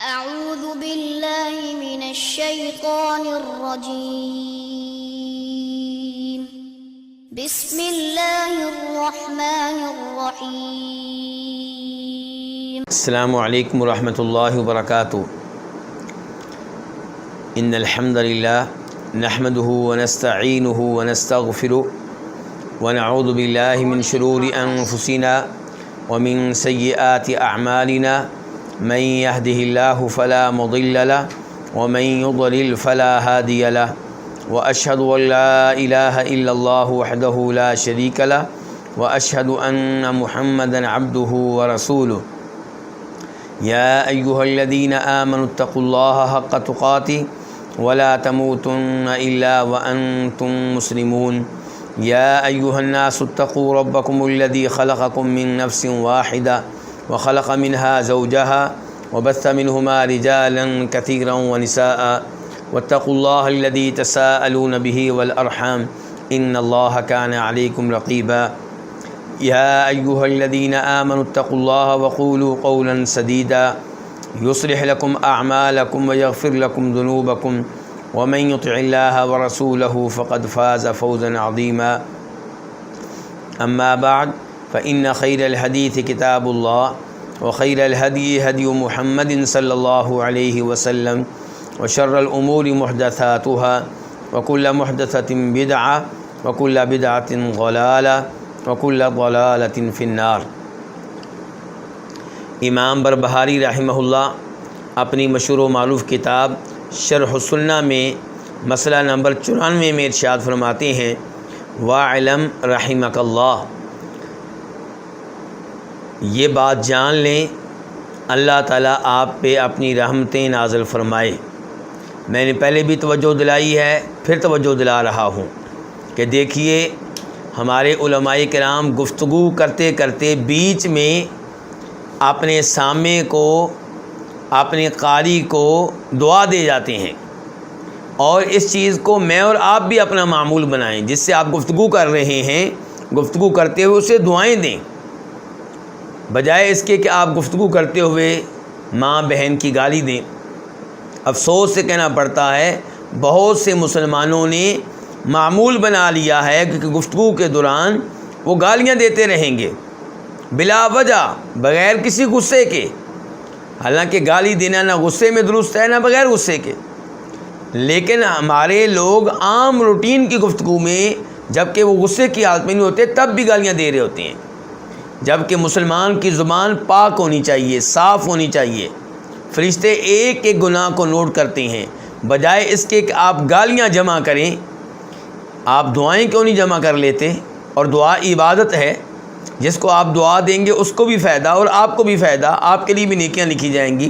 أعوذ بالله من الشيطان الرجيم بسم الله الرحمن الرحيم السلام علیکم ورحمۃ اللہ وبرکاتہ۔ ان الحمد للہ نحمده ونستعینه ونستغفره ونعوذ باللہ من شرور انفسنا ومن سیئات اعمالنا من يهده الله فلا مضل له ومن يضلل فلا هادي له واشهد ان لا اله الا الله وحده لا شريك له واشهد ان محمدا عبده ورسوله يا ايها الذين امنوا اتقوا الله حق تقاته ولا تموتن الا وانتم مسلمون يا ايها الناس اتقوا ربكم الذي خلقكم من نفس واحده وخلق منها زوجها وبث منهما رجالا كثيرا ونساء واتقوا الله الذي تساءلون به والأرحام إن الله كان عليكم رقيبا يا أيها الذين آمنوا اتقوا الله وقولوا قولا سديدا يصلح لكم أعمالكم ويغفر لكم ذنوبكم ومن يطع الله ورسوله فقد فاز فوزا عظيما أما بعد فإن خير الحديث كتاب الله وخير الهدي هدي محمد صلى الله عليه وسلم وشر الأمور محدثاتها وكل محدثة بدعة وكل بدعة ضلالة وكل ضلالة في النار۔ امام بربہاری رحمہ اللہ اپنی مشہور و معروف کتاب شرح السنہ میں مسئلہ نمبر 94 میں ارشاد فرماتے ہیں وَاعْلَمْ رحمک اللہ، یہ بات جان لیں اللہ تعالیٰ آپ پہ اپنی رحمتیں نازل فرمائے۔ میں نے پہلے بھی توجہ دلائی ہے، پھر توجہ دلا رہا ہوں کہ دیکھیے ہمارے علماء کرام گفتگو کرتے کرتے بیچ میں اپنے سامع کو، اپنے قاری کو دعا دے جاتے ہیں، اور اس چیز کو میں اور آپ بھی اپنا معمول بنائیں، جس سے آپ گفتگو کر رہے ہیں گفتگو کرتے ہوئے اسے دعائیں دیں، بجائے اس کے کہ آپ گفتگو کرتے ہوئے ماں بہن کی گالی دیں۔ افسوس سے کہنا پڑتا ہے بہت سے مسلمانوں نے معمول بنا لیا ہے کہ گفتگو کے دوران وہ گالیاں دیتے رہیں گے بلا وجہ، بغیر کسی غصے کے، حالانکہ گالی دینا نہ غصے میں درست ہے نہ بغیر غصے کے، لیکن ہمارے لوگ عام روٹین کی گفتگو میں جب کہ وہ غصے کی حالت میں نہیں ہوتے تب بھی گالیاں دے رہے ہوتے ہیں، جبکہ مسلمان کی زبان پاک ہونی چاہیے، صاف ہونی چاہیے۔ فرشتے ایک ایک گناہ کو نوٹ کرتے ہیں، بجائے اس کے کہ آپ گالیاں جمع کریں آپ دعائیں کیوں نہیں جمع کر لیتے؟ اور دعا عبادت ہے، جس کو آپ دعا دیں گے اس کو بھی فائدہ اور آپ کو بھی فائدہ، آپ کے لیے بھی نیکیاں لکھی جائیں گی۔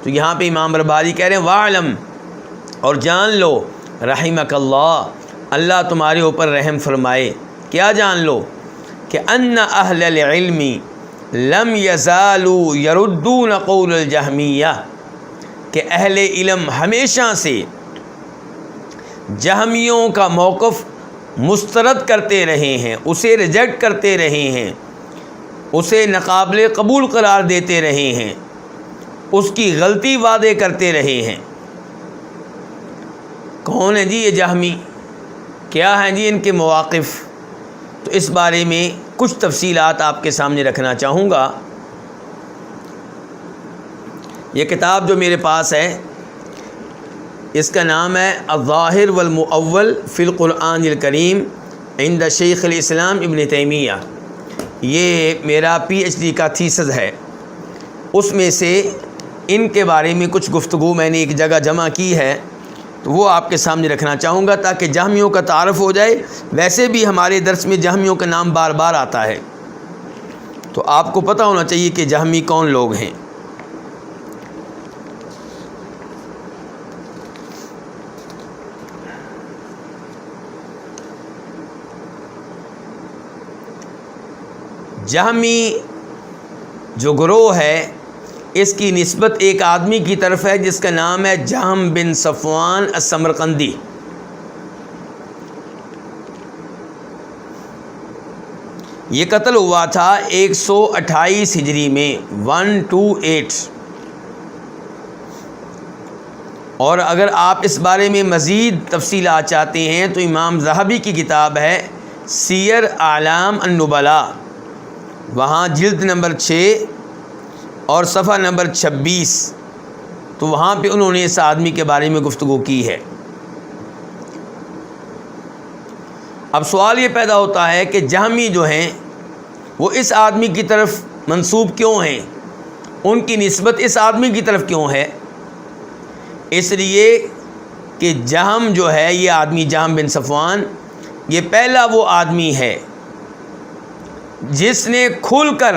تو یہاں پہ امام بربہاری کہہ رہے ہیں وَاعْلَمْ، اور جان لو رحمک اللہ، اللہ تمہارے اوپر رحم فرمائے۔ کیا جان لو؟ کہ ان اہل العلم لم یزالوا یردون قول الجہمیہ، کہ اہل علم ہمیشہ سے جہمیوں کا موقف مسترد کرتے رہے ہیں، اسے ریجیکٹ کرتے رہے ہیں، اسے ناقابل قبول قرار دیتے رہے ہیں، اس کی غلطی وعدے کرتے رہے ہیں۔ کون ہیں جی یہ جہمی؟ کیا ہیں جی ان کے مواقف؟ تو اس بارے میں کچھ تفصیلات آپ کے سامنے رکھنا چاہوں گا۔ یہ کتاب جو میرے پاس ہے اس کا نام ہے الظاہر والمؤول فی القرآن الکریم عند شیخ الاسلام ابن تیمیہ۔ یہ میرا پی ایچ ڈی کا تھیسس ہے، اس میں سے ان کے بارے میں کچھ گفتگو میں نے ایک جگہ جمع کی ہے، تو وہ آپ کے سامنے رکھنا چاہوں گا تاکہ جہمیوں کا تعارف ہو جائے۔ ویسے بھی ہمارے درس میں جہمیوں کا نام بار بار آتا ہے، تو آپ کو پتہ ہونا چاہیے کہ جہمی کون لوگ ہیں۔ جہمی جو گروہ ہے اس کی نسبت ایک آدمی کی طرف ہے جس کا نام ہے جہم بن صفوان السمرقندی۔ یہ قتل ہوا تھا 128 ہجری میں 128۔ اور اگر آپ اس بارے میں مزید تفصیلات چاہتے ہیں تو امام ذہبی کی کتاب ہے سیر اعلام النبلاء، وہاں جلد نمبر 6 اور صفحہ نمبر 26، تو وہاں پہ انہوں نے اس آدمی کے بارے میں گفتگو کی ہے۔ اب سوال یہ پیدا ہوتا ہے کہ جہمی جو ہیں وہ اس آدمی کی طرف منسوب کیوں ہیں، ان کی نسبت اس آدمی کی طرف کیوں ہے؟ اس لیے کہ جہم جو ہے، یہ آدمی جہم بن صفوان، یہ پہلا وہ آدمی ہے جس نے کھل کر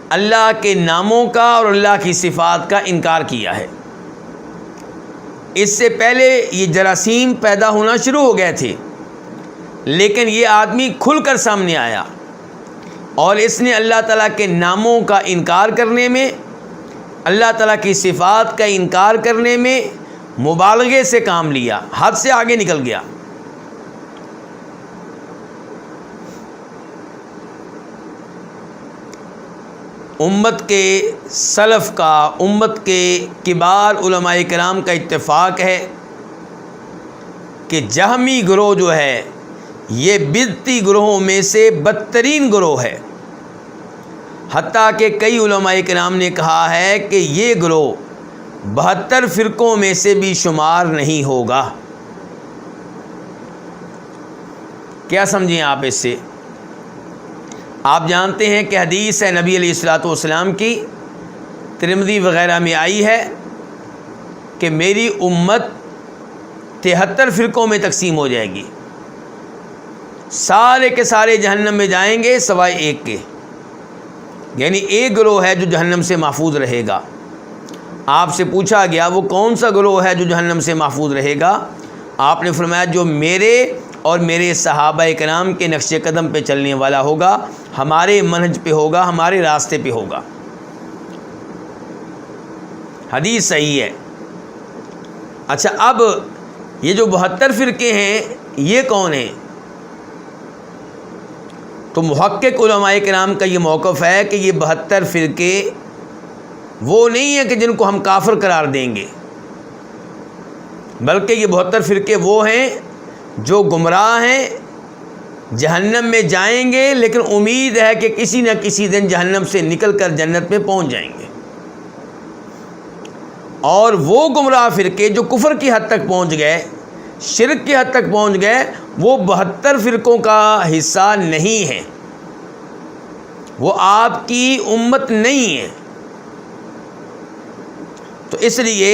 اللہ کے ناموں کا اور اللہ کی صفات کا انکار کیا ہے۔ اس سے پہلے یہ جراثیم پیدا ہونا شروع ہو گئے تھے، لیکن یہ آدمی کھل کر سامنے آیا اور اس نے اللہ تعالیٰ کے ناموں کا انکار کرنے میں، اللہ تعالیٰ کی صفات کا انکار کرنے میں مبالغے سے کام لیا، حد سے آگے نکل گیا۔ امت کے سلف کا، امت کے کبار علماء کرام کا اتفاق ہے کہ جہمی گروہ جو ہے یہ بدعتی گروہوں میں سے بدترین گروہ ہے، حتیٰ کہ کئی علماء کرام نے کہا ہے کہ یہ گروہ 72 فرقوں میں سے بھی شمار نہیں ہوگا۔ کیا سمجھیں آپ اس سے؟ آپ جانتے ہیں کہ حدیث ہے نبی علیہ الصلوۃ والسلام کی، ترمذی وغیرہ میں آئی ہے کہ میری امت 73 فرقوں میں تقسیم ہو جائے گی، سارے کے سارے جہنم میں جائیں گے سوائے ایک کے، یعنی ایک گروہ ہے جو جہنم سے محفوظ رہے گا۔ آپ سے پوچھا گیا وہ کون سا گروہ ہے جو جہنم سے محفوظ رہے گا؟ آپ نے فرمایا جو میرے اور میرے صحابہ کرام کے نقش قدم پہ چلنے والا ہوگا، ہمارے منہج پہ ہوگا، ہمارے راستے پہ ہوگا۔ حدیث صحیح ہے۔ اچھا، اب یہ جو 72 فرقے ہیں یہ کون ہیں؟ تو محقق علماء کرام کا یہ موقف ہے کہ یہ 72 فرقے وہ نہیں ہیں کہ جن کو ہم کافر قرار دیں گے، بلکہ یہ 72 فرقے وہ ہیں جو گمراہ ہیں، جہنم میں جائیں گے، لیکن امید ہے کہ کسی نہ کسی دن جہنم سے نکل کر جنت میں پہنچ جائیں گے۔ اور وہ گمراہ فرقے جو کفر کی حد تک پہنچ گئے، شرک کی حد تک پہنچ گئے، وہ 72 فرقوں کا حصہ نہیں ہیں، وہ آپ کی امت نہیں ہے۔ تو اس لیے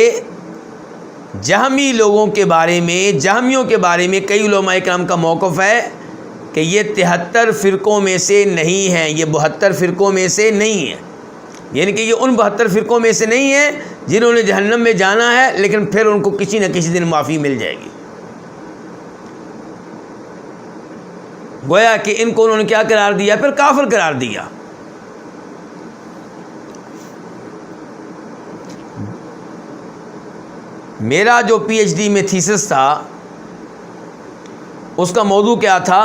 جہمی لوگوں کے بارے میں، جہمیوں کے بارے میں کئی علماء کرام کا موقف ہے کہ یہ 73 فرقوں میں سے نہیں ہیں، یہ 72 فرقوں میں سے نہیں ہیں، یعنی کہ یہ ان 72 فرقوں میں سے نہیں ہیں جنہوں نے جہنم میں جانا ہے، لیکن پھر ان کو کسی نہ کسی دن معافی مل جائے گی۔ گویا کہ ان کو انہوں نے کیا قرار دیا؟ پھر کافر قرار دیا۔ میرا جو پی ایچ ڈی میں تھیسس تھا اس کا موضوع کیا تھا؟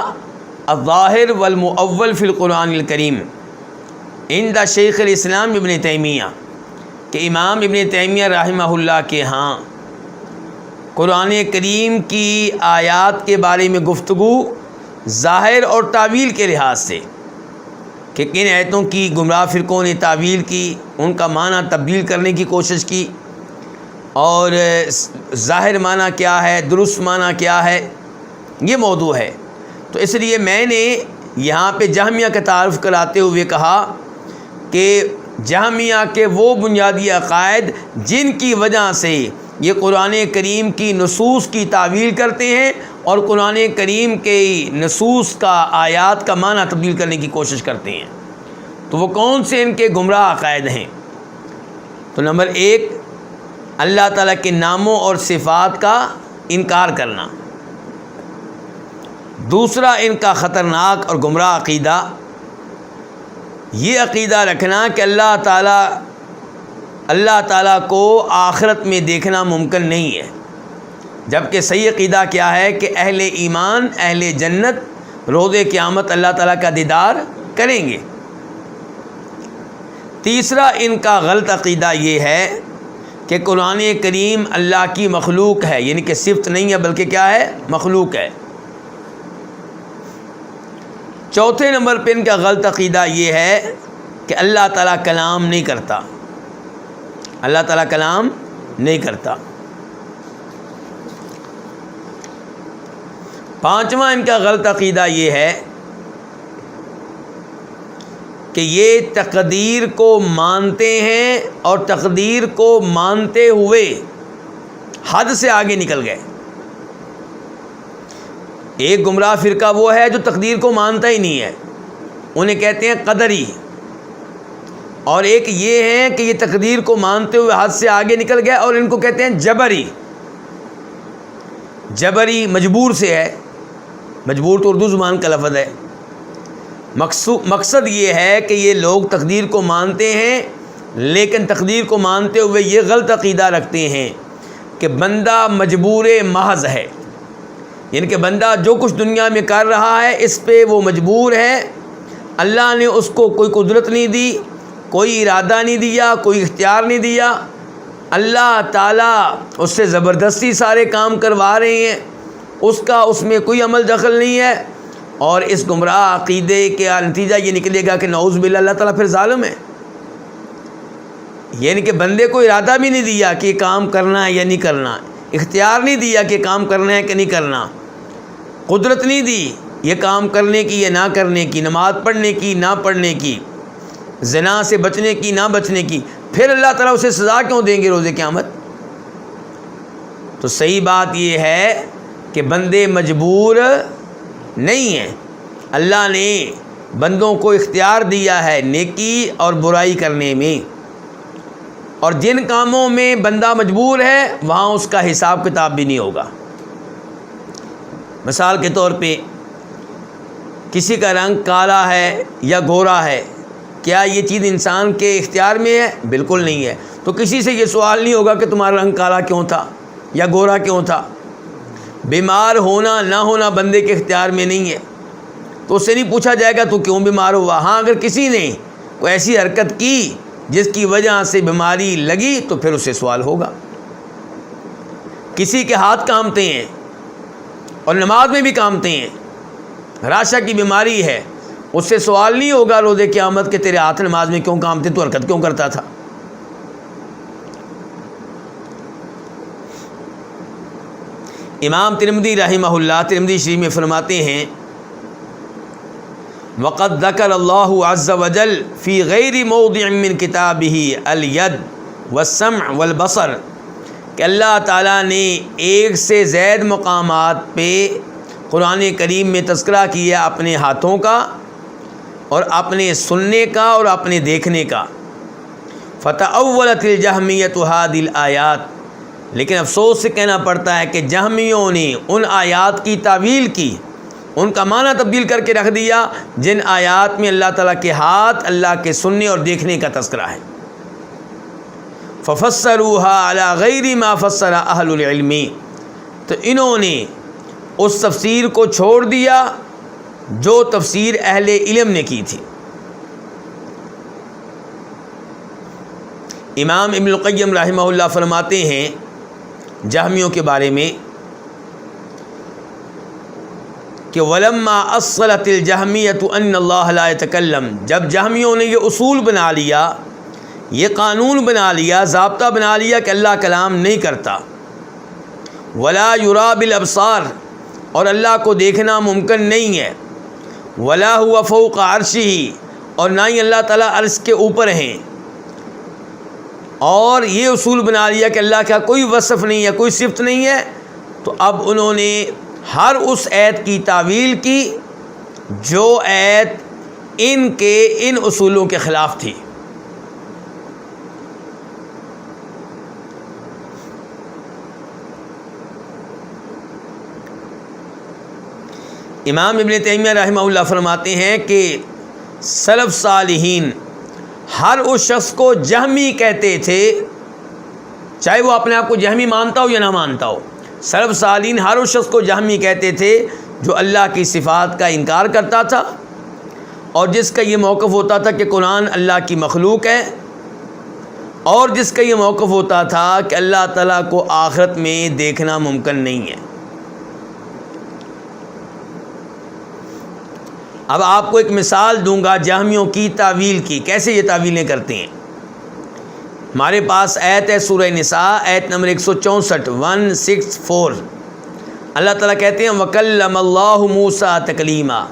الظاہر والمؤول فی القرآن الکریم عند شیخ الاسلام ابن تیمیہ، کہ امام ابن تیمیہ رحمہ اللہ کے ہاں قرآن کریم کی آیات کے بارے میں گفتگو ظاہر اور تعویل کے لحاظ سے، کہ کن آیتوں کی گمراہ فرقوں نے تعویل کی، ان کا معنی تبدیل کرنے کی کوشش کی، اور ظاہر معنی کیا ہے، درست معنی کیا ہے، یہ موضوع ہے۔ تو اس لیے میں نے یہاں پہ جہمیہ کا تعارف کراتے ہوئے کہا کہ جہمیہ کے وہ بنیادی عقائد جن کی وجہ سے یہ قرآن کریم کی نصوص کی تعویل کرتے ہیں اور قرآن کریم کے نصوص کا، آیات کا معنی تبدیل کرنے کی کوشش کرتے ہیں، تو وہ کون سے ان کے گمراہ عقائد ہیں؟ تو نمبر 1، اللہ تعالیٰ کے ناموں اور صفات کا انکار کرنا۔ دوسرا، ان کا خطرناک اور گمراہ عقیدہ، یہ عقیدہ رکھنا کہ اللہ تعالیٰ کو آخرت میں دیکھنا ممکن نہیں ہے، جبکہ صحیح عقیدہ کیا ہے کہ اہل ایمان، اہل جنت روز قیامت اللہ تعالیٰ کا دیدار کریں گے۔ تیسرا، ان کا غلط عقیدہ یہ ہے کہ قرآن کریم اللہ کی مخلوق ہے، یعنی کہ صفت نہیں ہے بلکہ کیا ہے؟ مخلوق ہے۔ چوتھے نمبر پہ ان کا غلط عقیدہ یہ ہے کہ اللہ تعالیٰ کلام نہیں کرتا، اللہ تعالیٰ کلام نہیں کرتا۔ پانچواں ان کا غلط عقیدہ یہ ہے کہ یہ تقدیر کو مانتے ہیں اور تقدیر کو مانتے ہوئے حد سے آگے نکل گئے۔ ایک گمراہ فرقہ وہ ہے جو تقدیر کو مانتا ہی نہیں ہے، انہیں کہتے ہیں قدری، اور ایک یہ ہے کہ یہ تقدیر کو مانتے ہوئے حد سے آگے نکل گئے اور ان کو کہتے ہیں جبری۔ جبری مجبور سے ہے، مجبور تو اردو زبان کا لفظ ہے۔ مقصد یہ ہے کہ یہ لوگ تقدیر کو مانتے ہیں لیکن تقدیر کو مانتے ہوئے یہ غلط عقیدہ رکھتے ہیں کہ بندہ مجبور محض ہے، یعنی کہ بندہ جو کچھ دنیا میں کر رہا ہے اس پہ وہ مجبور ہے، اللہ نے اس کو کوئی قدرت نہیں دی، کوئی ارادہ نہیں دیا، کوئی اختیار نہیں دیا، اللہ تعالیٰ اس سے زبردستی سارے کام کروا رہے ہیں، اس میں کوئی عمل دخل نہیں ہے۔ اور اس گمراہ عقیدے کا نتیجہ یہ نکلے گا کہ نعوذ باللہ اللہ تعالیٰ پھر ظالم ہے، یعنی کہ بندے کو ارادہ بھی نہیں دیا کہ یہ کام کرنا ہے یا نہیں کرنا، اختیار نہیں دیا کہ کام کرنا ہے کہ نہیں کرنا، قدرت نہیں دی یہ کام کرنے کی یا نہ کرنے کی، نماز پڑھنے کی نہ پڑھنے کی، زنا سے بچنے کی نہ بچنے کی، پھر اللہ تعالیٰ اسے سزا کیوں دیں گے روز قیامت؟ تو صحیح بات یہ ہے کہ بندے مجبور نہیں ہیں، اللہ نے بندوں کو اختیار دیا ہے نیکی اور برائی کرنے میں، اور جن کاموں میں بندہ مجبور ہے وہاں اس کا حساب کتاب بھی نہیں ہوگا۔ مثال کے طور پہ کسی کا رنگ کالا ہے یا گورا ہے، کیا یہ چیز انسان کے اختیار میں ہے؟ بالکل نہیں ہے۔ تو کسی سے یہ سوال نہیں ہوگا کہ تمہارا رنگ کالا کیوں تھا یا گورا کیوں تھا۔ بیمار ہونا نہ ہونا بندے کے اختیار میں نہیں ہے، تو اس سے نہیں پوچھا جائے گا تو کیوں بیمار ہوا۔ ہاں اگر کسی نے کوئی ایسی حرکت کی جس کی وجہ سے بیماری لگی تو پھر اس سے سوال ہوگا۔ کسی کے ہاتھ کانپتے ہیں اور نماز میں بھی کانپتے ہیں، ہراشہ کی بیماری ہے، اس سے سوال نہیں ہوگا روز قیامت کہ تیرے ہاتھ نماز میں کیوں کانپتے، تو حرکت کیوں کرتا تھا۔ امام ترمذی رحمہ اللہ ترمذی شریف میں فرماتے ہیں وقد ذکر اللہ عز وجل فی غیر موضع من کتابہ الید والسمع والبصر، کہ اللہ تعالیٰ نے ایک سے زائد مقامات پہ قرآن کریم میں تذکرہ کیا اپنے ہاتھوں کا اور اپنے سننے کا اور اپنے دیکھنے کا۔ فتأولت الجہمیۃ هذه الآیات، لیکن افسوس سے کہنا پڑتا ہے کہ جہمیوں نے ان آیات کی تعویل کی، ان کا معنی تبدیل کر کے رکھ دیا جن آیات میں اللہ تعالیٰ کے ہاتھ، اللہ کے سننے اور دیکھنے کا تذکرہ ہے۔ ففسروها على غیر ما فسر اہل العلم، تو انہوں نے اس تفسیر کو چھوڑ دیا جو تفسیر اہل علم نے کی تھی۔ امام ابن القیم رحمہ اللہ فرماتے ہیں جہمیوں کے بارے میں کہ وَلَمَّا أَصَّلَتِ الْجَهْمِيَّةُ أَنَّ اللَّهَ لَا يَتَكَلَّمُ، جب جہمیوں نے یہ اصول بنا لیا، یہ قانون بنا لیا، ضابطہ بنا لیا کہ اللہ کلام نہیں کرتا، وَلَا يُرَى بِالْأَبْصَارِ، اور اللہ کو دیکھنا ممکن نہیں ہے، وَلَا هُوَ فَوْقَ عَرْشِهِ، اور نہ ہی اللہ تعالیٰ عرش کے اوپر ہیں، اور یہ اصول بنا لیا کہ اللہ کا کوئی وصف نہیں ہے، کوئی صفت نہیں ہے، تو اب انہوں نے ہر اس آیت کی تعویل کی جو آیت ان کے ان اصولوں کے خلاف تھی۔ امام ابن تیمیہ رحمہ اللہ فرماتے ہیں کہ سلف صالحین ہر اس شخص کو جہمی کہتے تھے، چاہے وہ اپنے آپ کو جہمی مانتا ہو یا نہ مانتا ہو، سلف صالحین ہر اس شخص کو جہمی کہتے تھے جو اللہ کی صفات کا انکار کرتا تھا اور جس کا یہ موقف ہوتا تھا کہ قرآن اللہ کی مخلوق ہے، اور جس کا یہ موقف ہوتا تھا کہ اللہ تعالیٰ کو آخرت میں دیکھنا ممکن نہیں ہے۔ اب آپ کو ایک مثال دوں گا جہمیوں کی تعویل کی، کیسے یہ تعویلیں کرتے ہیں۔ ہمارے پاس آیت ہے سورہ نساء، آیت نمبر 164 164۔ اللہ تعالیٰ کہتے ہیں وَكَلَّمَ اللَّهُ مُوسَىٰ تَكْلِيمًا،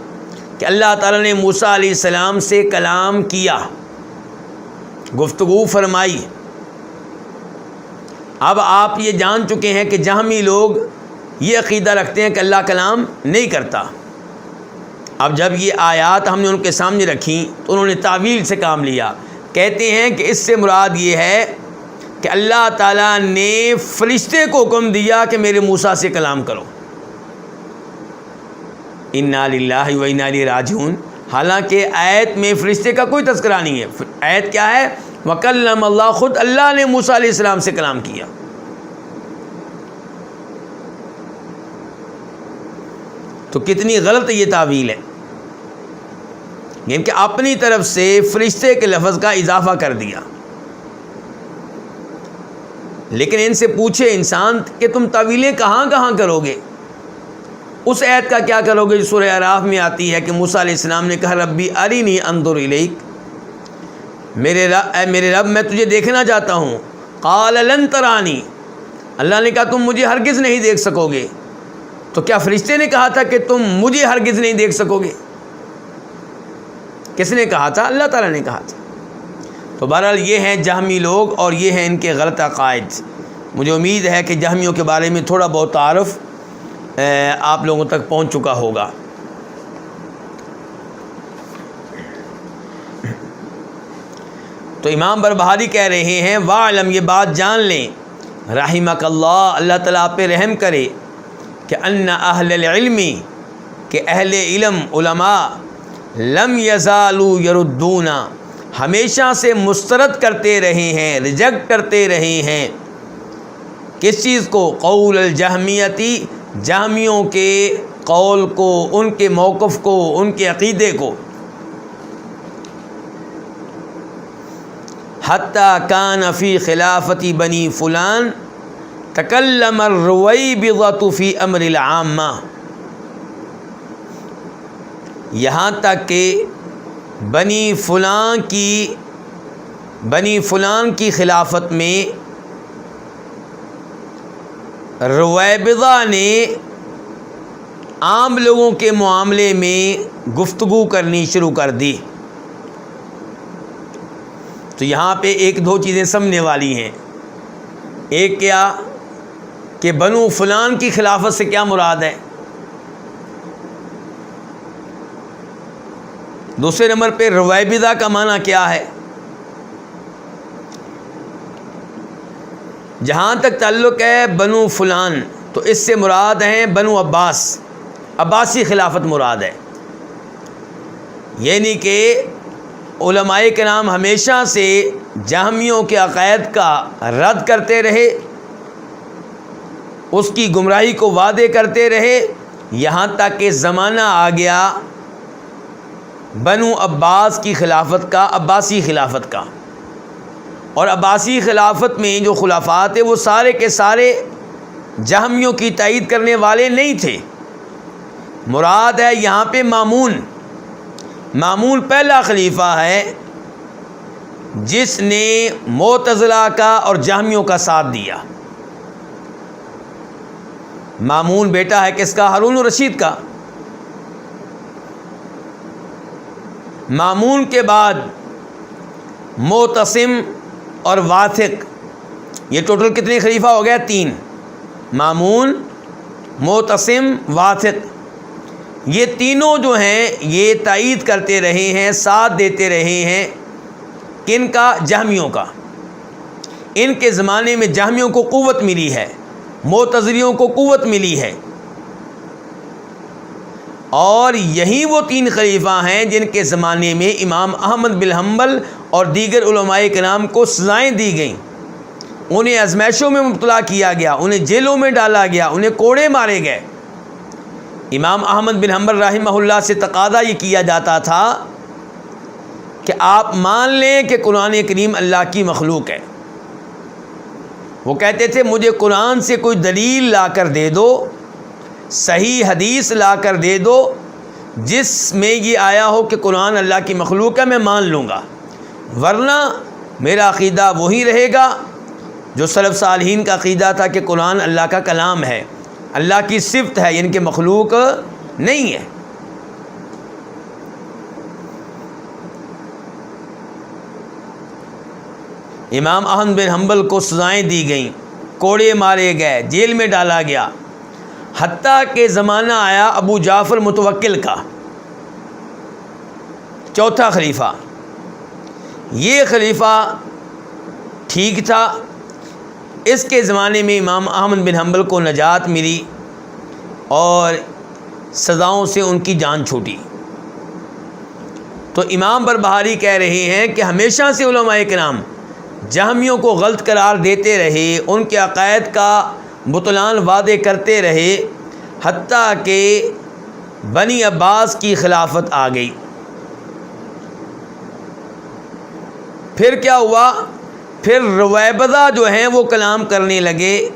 کہ اللہ تعالیٰ نے موسیٰ علیہ السلام سے کلام کیا، گفتگو فرمائی۔ اب آپ یہ جان چکے ہیں کہ جہمی لوگ یہ عقیدہ رکھتے ہیں کہ اللہ کلام نہیں کرتا۔ اب جب یہ آیات ہم نے ان کے سامنے رکھیں تو انہوں نے تعویل سے کام لیا، کہتے ہیں کہ اس سے مراد یہ ہے کہ اللہ تعالیٰ نے فرشتے کو حکم دیا کہ میرے موسیٰ سے کلام کرو۔ انا للہ و انا الیہ راجعون، حالانکہ آیت میں فرشتے کا کوئی تذکرہ نہیں ہے۔ آیت کیا ہے؟ وَكَلَّمَ اللَّهُ، خود اللہ نے موسیٰ علیہ السلام سے کلام کیا۔ تو کتنی غلط یہ تعویل ہے، یعنی کہ اپنی طرف سے فرشتے کے لفظ کا اضافہ کر دیا۔ لیکن ان سے پوچھے انسان کہ تم تعویلیں کہاں کہاں کرو گے؟ اس آیت کا کیا کرو گے جو سورہ اعراف میں آتی ہے کہ موسیٰ علیہ السلام نے کہا ربی ارینی انظر الیک، میرے رب میں تجھے دیکھنا چاہتا ہوں۔ قال لن ترانی، اللہ نے کہا تم مجھے ہرگز نہیں دیکھ سکو گے۔ تو کیا فرشتے نے کہا تھا کہ تم مجھے ہرگز نہیں دیکھ سکو گے؟ کس نے کہا تھا؟ اللہ تعالیٰ نے کہا تھا۔ تو بہرحال یہ ہیں جہمی لوگ اور یہ ہیں ان کے غلط عقائد۔ مجھے امید ہے کہ جہمیوں کے بارے میں تھوڑا بہت تعارف آپ لوگوں تک پہنچ چکا ہوگا۔ تو امام بربہاری کہہ رہے ہیں وَاعْلَمْ، یہ بات جان لیں، رحمک اللہ، اللہ تعالیٰ آپ پہ رحم کرے، کہ ان اہل العلم، کہ اہل علم علماء لم یزالوا یردون، ہمیشہ سے مسترد کرتے رہے ہیں، ریجیکٹ کرتے رہے ہیں، کس چیز کو؟ قول الجہمیتی، جہمیوں کے قول کو، ان کے موقف کو، ان کے عقیدے کو۔ حتیٰ کان فی خلافت بنی فلان تکلم الرویبضۃ فی امر العامہ، یہاں تک کہ بنی فلان کی خلافت میں رویبضہ نے عام لوگوں کے معاملے میں گفتگو کرنی شروع کر دی۔ تو یہاں پہ ایک دو چیزیں سمجھنے والی ہیں۔ ایک کیا کہ بنو فلان کی خلافت سے کیا مراد ہے، دوسرے نمبر پہ رویبضہ کا معنی کیا ہے۔ جہاں تک تعلق ہے بنو فلان تو اس سے مراد ہیں بنو عباس، عباسی خلافت مراد ہے۔ یعنی کہ علماء کرام ہمیشہ سے جہمیوں کے عقائد کا رد کرتے رہے، اس کی گمراہی کو وعدے کرتے رہے، یہاں تک کہ زمانہ آ گیا بنو عباس کی خلافت کا، عباسی خلافت کا۔ اور عباسی خلافت میں جو خلفاء تھے وہ سارے کے سارے جہمیوں کی تائید کرنے والے نہیں تھے۔ مراد ہے یہاں پہ مامون۔ مامون پہلا خلیفہ ہے جس نے معتزلہ کا اور جہمیوں کا ساتھ دیا۔ مامون بیٹا ہے کس کا؟ ہارون الرشید کا۔ مامون کے بعد معتصم اور واثق، یہ ٹوٹل کتنے خلیفہ ہو گیا؟ 3۔ مامون، معتصم، واثق، یہ تینوں جو ہیں یہ تائید کرتے رہے ہیں، ساتھ دیتے رہے ہیں، کن کا؟ جہمیوں کا۔ ان کے زمانے میں جہمیوں کو قوت ملی ہے، معتزلیوں کو قوت ملی ہے، اور یہی وہ 3 خلیفہ ہیں جن کے زمانے میں امام احمد بن حنبل اور دیگر علماء کرام کو سزائیں دی گئیں، انہیں آزمائشوں میں مبتلا کیا گیا، انہیں جیلوں میں ڈالا گیا، انہیں کوڑے مارے گئے۔ امام احمد بن حنبل رحمہ اللہ سے تقاضا یہ کیا جاتا تھا کہ آپ مان لیں کہ قرآن کریم اللہ کی مخلوق ہے، وہ کہتے تھے مجھے قرآن سے کوئی دلیل لا کر دے دو، صحیح حدیث لا کر دے دو جس میں یہ آیا ہو کہ قرآن اللہ کی مخلوق ہے، میں مان لوں گا، ورنہ میرا عقیدہ وہی رہے گا جو سلف صالحین کا عقیدہ تھا کہ قرآن اللہ کا کلام ہے، اللہ کی صفت ہے، یعنی کہ مخلوق نہیں ہے۔ امام احمد بن حنبل کو سزائیں دی گئیں، کوڑے مارے گئے، جیل میں ڈالا گیا، حتیٰ کہ زمانہ آیا ابو جعفر متوکل کا، چوتھا خلیفہ۔ یہ خلیفہ ٹھیک تھا، اس کے زمانے میں امام احمد بن حنبل کو نجات ملی اور سزاؤں سے ان کی جان چھوٹی۔ تو امام بربہاری کہہ رہے ہیں کہ ہمیشہ سے علماء کرام جہمیوں کو غلط قرار دیتے رہے، ان کے عقائد کا بطلان وعدے کرتے رہے، حتیٰ کہ بنی عباس کی خلافت آ گئی۔ پھر کیا ہوا؟ پھر رویبضہ جو ہیں وہ کلام کرنے لگے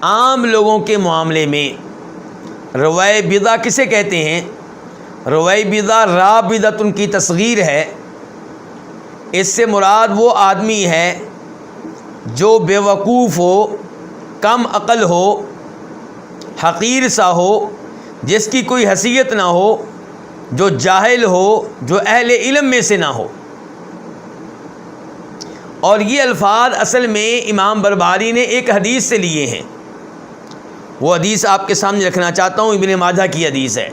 عام لوگوں کے معاملے میں۔ رویبضہ کسے کہتے ہیں؟ رویبضہ رابضۃ کی تصغیر ہے، اس سے مراد وہ آدمی ہے جو بے وقوف ہو، کم عقل ہو، حقیر سا ہو، جس کی کوئی حیثیت نہ ہو، جو جاہل ہو، جو اہل علم میں سے نہ ہو۔ اور یہ الفاظ اصل میں امام بربہاری نے ایک حدیث سے لیے ہیں، وہ حدیث آپ کے سامنے رکھنا چاہتا ہوں، ابن ماجہ کی حدیث ہے،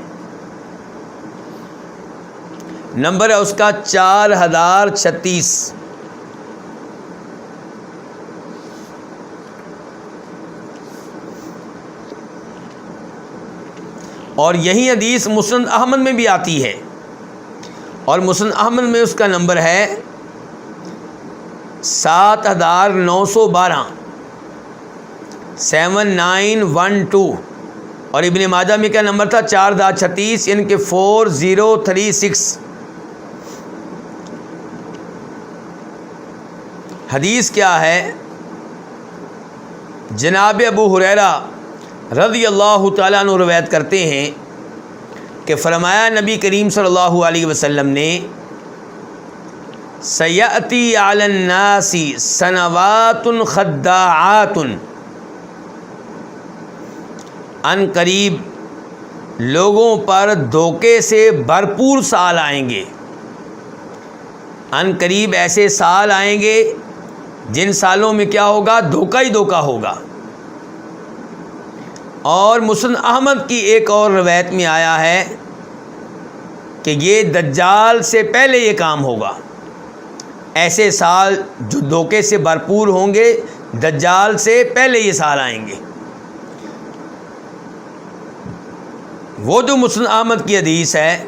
نمبر ہے اس کا 4036۔ اور یہی حدیث مسند احمد میں بھی آتی ہے، اور مسند احمد میں اس کا نمبر ہے 7912، 7912، اور ابن ماجہ میں کا نمبر تھا 4036، یعنی کہ 4036۔ حدیث کیا ہے؟ جناب ابو ہریرہ رضی اللہ تعالیٰ عنہ روایت کرتے ہیں کہ فرمایا نبی کریم صلی اللہ علیہ وسلم نے، سیأتی علی الناس سنوات خداعات، ان قریب لوگوں پر دھوکے سے بھرپور سال آئیں گے، ان قریب ایسے سال آئیں گے جن سالوں میں کیا ہوگا؟ دھوکہ ہی دھوکہ ہوگا۔ اور مسند احمد کی ایک اور روایت میں آیا ہے کہ یہ دجال سے پہلے یہ کام ہوگا، ایسے سال جو دھوکے سے بھرپور ہوں گے، دجال سے پہلے یہ سال آئیں گے۔ وہ جو مسند احمد کی حدیث ہے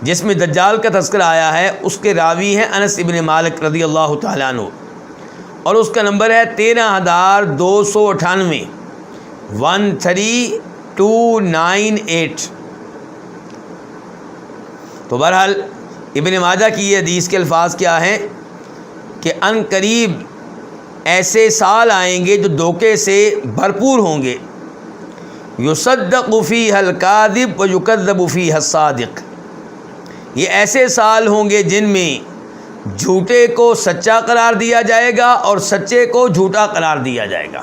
جس میں دجال کا تذکرہ آیا ہے، اس کے راوی ہیں انس ابن مالک رضی اللہ تعالیٰ عنہ، اور اس کا نمبر ہے 13298، 13298۔ تو بہرحال ابن ماجہ کی یہ حدیث کے الفاظ کیا ہیں کہ ان قریب ایسے سال آئیں گے جو دھوکے سے بھرپور ہوں گے، یصدق فیہ الکاذب و یکذب فیہ الصادق۔ یہ ایسے سال ہوں گے جن میں جھوٹے کو سچا قرار دیا جائے گا اور سچے کو جھوٹا قرار دیا جائے گا۔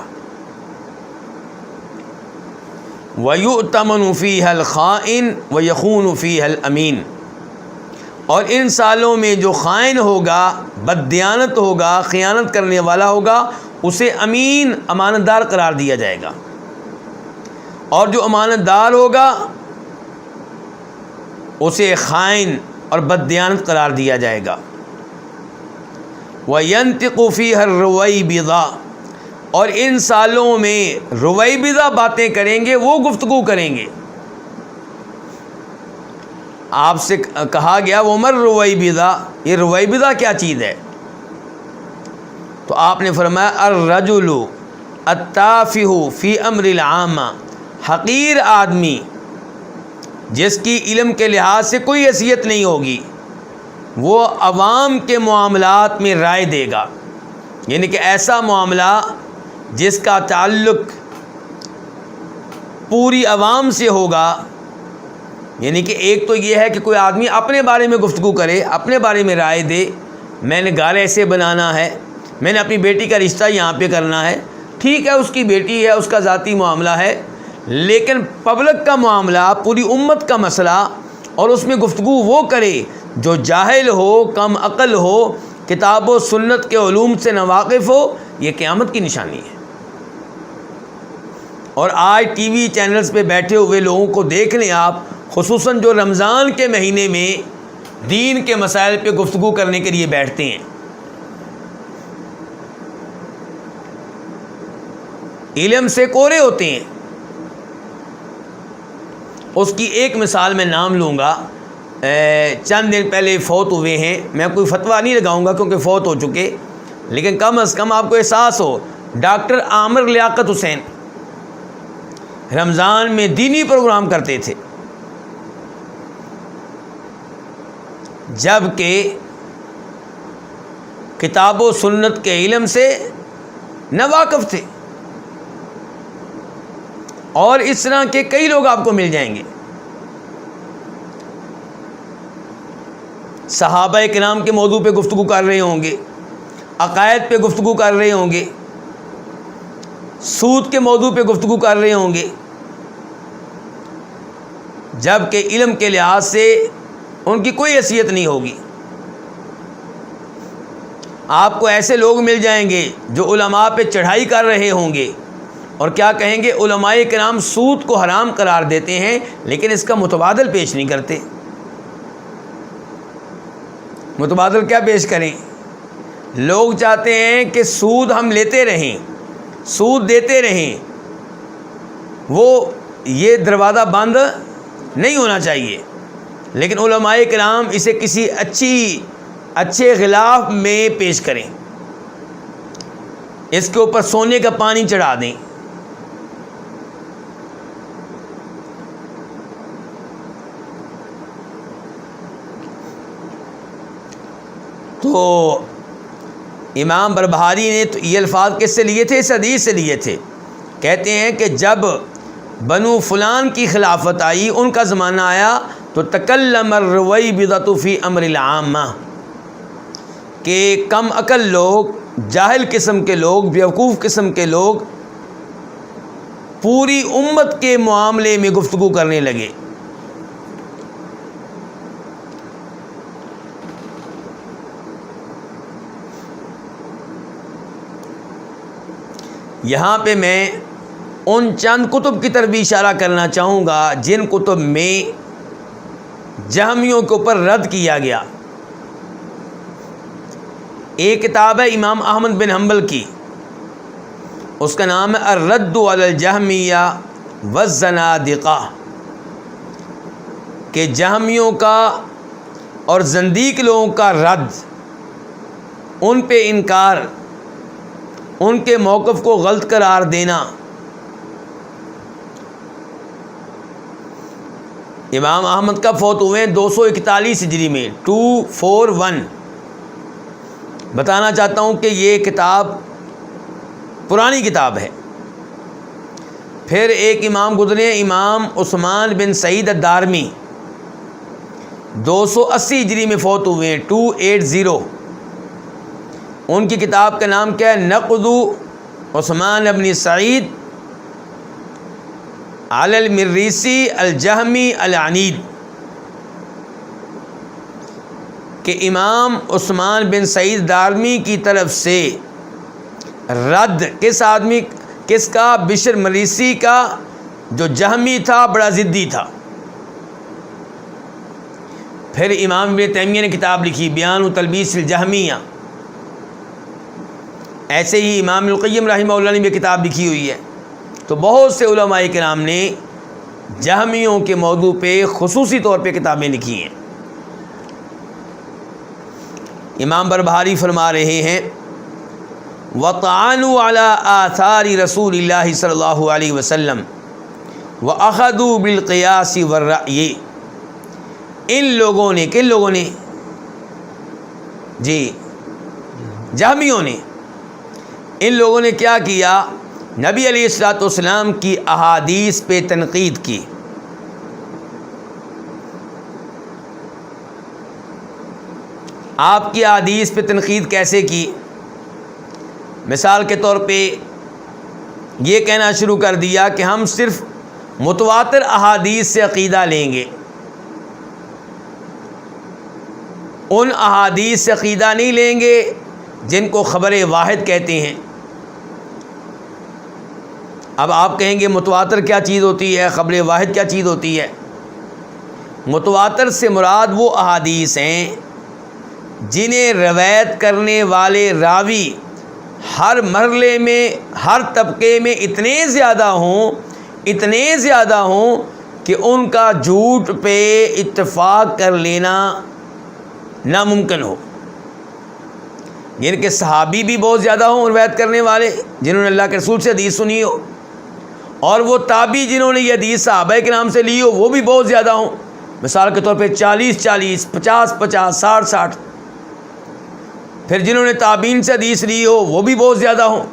وَيُؤْتَمَنُ فِيهَا الْخَائِنُ وَيَخُونُ فِيهَا الْأَمِينُ۔ اور ان سالوں میں جو خائن ہوگا، بددیانت ہوگا، خیانت کرنے والا ہوگا، اسے امین، امانت دار قرار دیا جائے گا، اور جو امانت دار ہوگا اسے خائن اور بددیانت قرار دیا جائے گا۔ وَيَنْتِقُ فِيهَا الرُّوَيْبِضَةُ۔ اور ان سالوں میں رویبضہ باتیں کریں گے، وہ گفتگو کریں گے۔ آپ سے کہا گیا وَمَا الرُّوَيْبِضَةُ، یہ رویبضہ کیا چیز ہے؟ تو آپ نے فرمایا الرجل التافہ فی امر العامہ، حقیر آدمی جس کی علم کے لحاظ سے کوئی حیثیت نہیں ہوگی، وہ عوام کے معاملات میں رائے دے گا، یعنی کہ ایسا معاملہ جس کا تعلق پوری عوام سے ہوگا، یعنی کہ ایک تو یہ ہے کہ کوئی آدمی اپنے بارے میں گفتگو کرے، اپنے بارے میں رائے دے، میں نے گھر ایسے بنانا ہے، میں نے اپنی بیٹی کا رشتہ یہاں پہ کرنا ہے، ٹھیک ہے اس کی بیٹی ہے، اس کا ذاتی معاملہ ہے، لیکن پبلک کا معاملہ، پوری امت کا مسئلہ، اور اس میں گفتگو وہ کرے جو جاہل ہو، کم عقل ہو، کتاب و سنت کے علوم سے ناواقف ہو، یہ قیامت کی نشانی ہے۔ اور آج ٹی وی چینلز پہ بیٹھے ہوئے لوگوں کو دیکھ لیں آپ، خصوصاً جو رمضان کے مہینے میں دین کے مسائل پہ گفتگو کرنے کے لیے بیٹھتے ہیں، علم سے کورے ہوتے ہیں۔ اس کی ایک مثال میں نام لوں گا، چند دن پہلے فوت ہوئے ہیں، میں کوئی فتویٰ نہیں لگاؤں گا کیونکہ فوت ہو چکے، لیکن کم از کم آپ کو احساس ہو، ڈاکٹر عامر لیاقت حسین رمضان میں دینی پروگرام کرتے تھے، جب کہ کتاب و سنت کے علم سے ناواقف تھے، اور اس طرح کے کئی لوگ آپ کو مل جائیں گے۔ صحابہ کرام کے موضوع پہ گفتگو کر رہے ہوں گے، عقائد پہ گفتگو کر رہے ہوں گے، سود کے موضوع پہ گفتگو کر رہے ہوں گے، جب کہ علم کے لحاظ سے ان کی کوئی حیثیت نہیں ہوگی۔ آپ کو ایسے لوگ مل جائیں گے جو علماء پہ چڑھائی کر رہے ہوں گے اور کیا کہیں گے، علماء کرام سود کو حرام قرار دیتے ہیں لیکن اس کا متبادل پیش نہیں کرتے۔ متبادل کیا پیش کریں؟ لوگ چاہتے ہیں کہ سود ہم لیتے رہیں، سود دیتے رہیں، وہ یہ دروازہ بند نہیں ہونا چاہیے، لیکن علماء کرام اسے کسی اچھے غلاف میں پیش کریں، اس کے اوپر سونے کا پانی چڑھا دیں۔ تو امام بربہاری نے تو یہ الفاظ کس سے لیے تھے؟ اس حدیث سے لیے تھے۔ کہتے ہیں کہ جب بنو فلان کی خلافت آئی، ان کا زمانہ آیا، تو تکلم الرویبضۃ فی امر العامہ، کہ کم عقل لوگ، جاہل قسم کے لوگ، بیوقوف قسم کے لوگ پوری امت کے معاملے میں گفتگو کرنے لگے۔ یہاں پہ میں ان چند کتب کی طرف بھی اشارہ کرنا چاہوں گا جن کتب میں جہمیوں کے اوپر رد کیا گیا۔ ایک کتاب ہے امام احمد بن حنبل کی، اس کا نام ہے الرد علی الجہمیہ والزنادقہ، کہ جہمیوں کا اور زندیق لوگوں کا رد، ان پہ انکار، ان کے موقف کو غلط قرار دینا۔ امام احمد کا فوت ہوئے 241 ہجری میں، 241۔ بتانا چاہتا ہوں کہ یہ کتاب پرانی کتاب ہے۔ پھر ایک امام گزرے، امام عثمان بن سعید الدارمی، 280 ہجری میں فوت ہوئے ہیں، 280۔ ان کی کتاب کا نام کیا ہے؟ نقد عثمان بن سعید علی المریسی الجہمی العنید، کہ امام عثمان بن سعید دارمی کی طرف سے رد کس کا؟ بشر مریسی کا، جو جہمی تھا، بڑا ضدی تھا۔ پھر امام ابن تیمیہ نے کتاب لکھی بیان و تلبیس الجہمیہ، ایسے ہی امام القیم رحمہ اللہ نے بھی کتاب لکھی ہوئی ہے۔ تو بہت سے علماء کرام نے جہمیوں کے موضوع پہ خصوصی طور پہ کتابیں لکھی ہیں۔ امام بربہاری فرما رہے ہیں وَطَعَنُوا عَلَىٰ آثَارِ رسول اللہ صلی اللہ علیہ وسلم وَأَخَذُوا بِالْقِيَاسِ وَالرَّأْيِ، ان لوگوں نے، کن لوگوں نے؟ جی، جہمیوں نے، ان لوگوں نے کیا کیا نبی علیہ الصلوۃ والسلام کی احادیث پہ تنقید کی. آپ کی احادیث پہ تنقید کیسے کی؟ مثال کے طور پہ یہ کہنا شروع کر دیا کہ ہم صرف متواتر احادیث سے عقیدہ لیں گے، ان احادیث سے عقیدہ نہیں لیں گے جن کو خبر واحد کہتے ہیں. اب آپ کہیں گے متواتر کیا چیز ہوتی ہے، خبر واحد کیا چیز ہوتی ہے؟ متواتر سے مراد وہ احادیث ہیں جنہیں روایت کرنے والے راوی ہر مرحلے میں، ہر طبقے میں اتنے زیادہ ہوں کہ ان کا جھوٹ پہ اتفاق کر لینا ناممکن ہو. یعنی کہ صحابی بھی بہت زیادہ ہوں روایت کرنے والے جنہوں نے اللہ کے رسول سے حدیث سنی ہو، اور وہ تابعی جنہوں نے یہ حدیث صحابہ کے نام سے لی ہو وہ بھی بہت زیادہ ہوں. مثال کے طور پہ 40 50 60. پھر جنہوں نے تابعین سے حدیث لی ہو وہ بھی بہت زیادہ ہوں.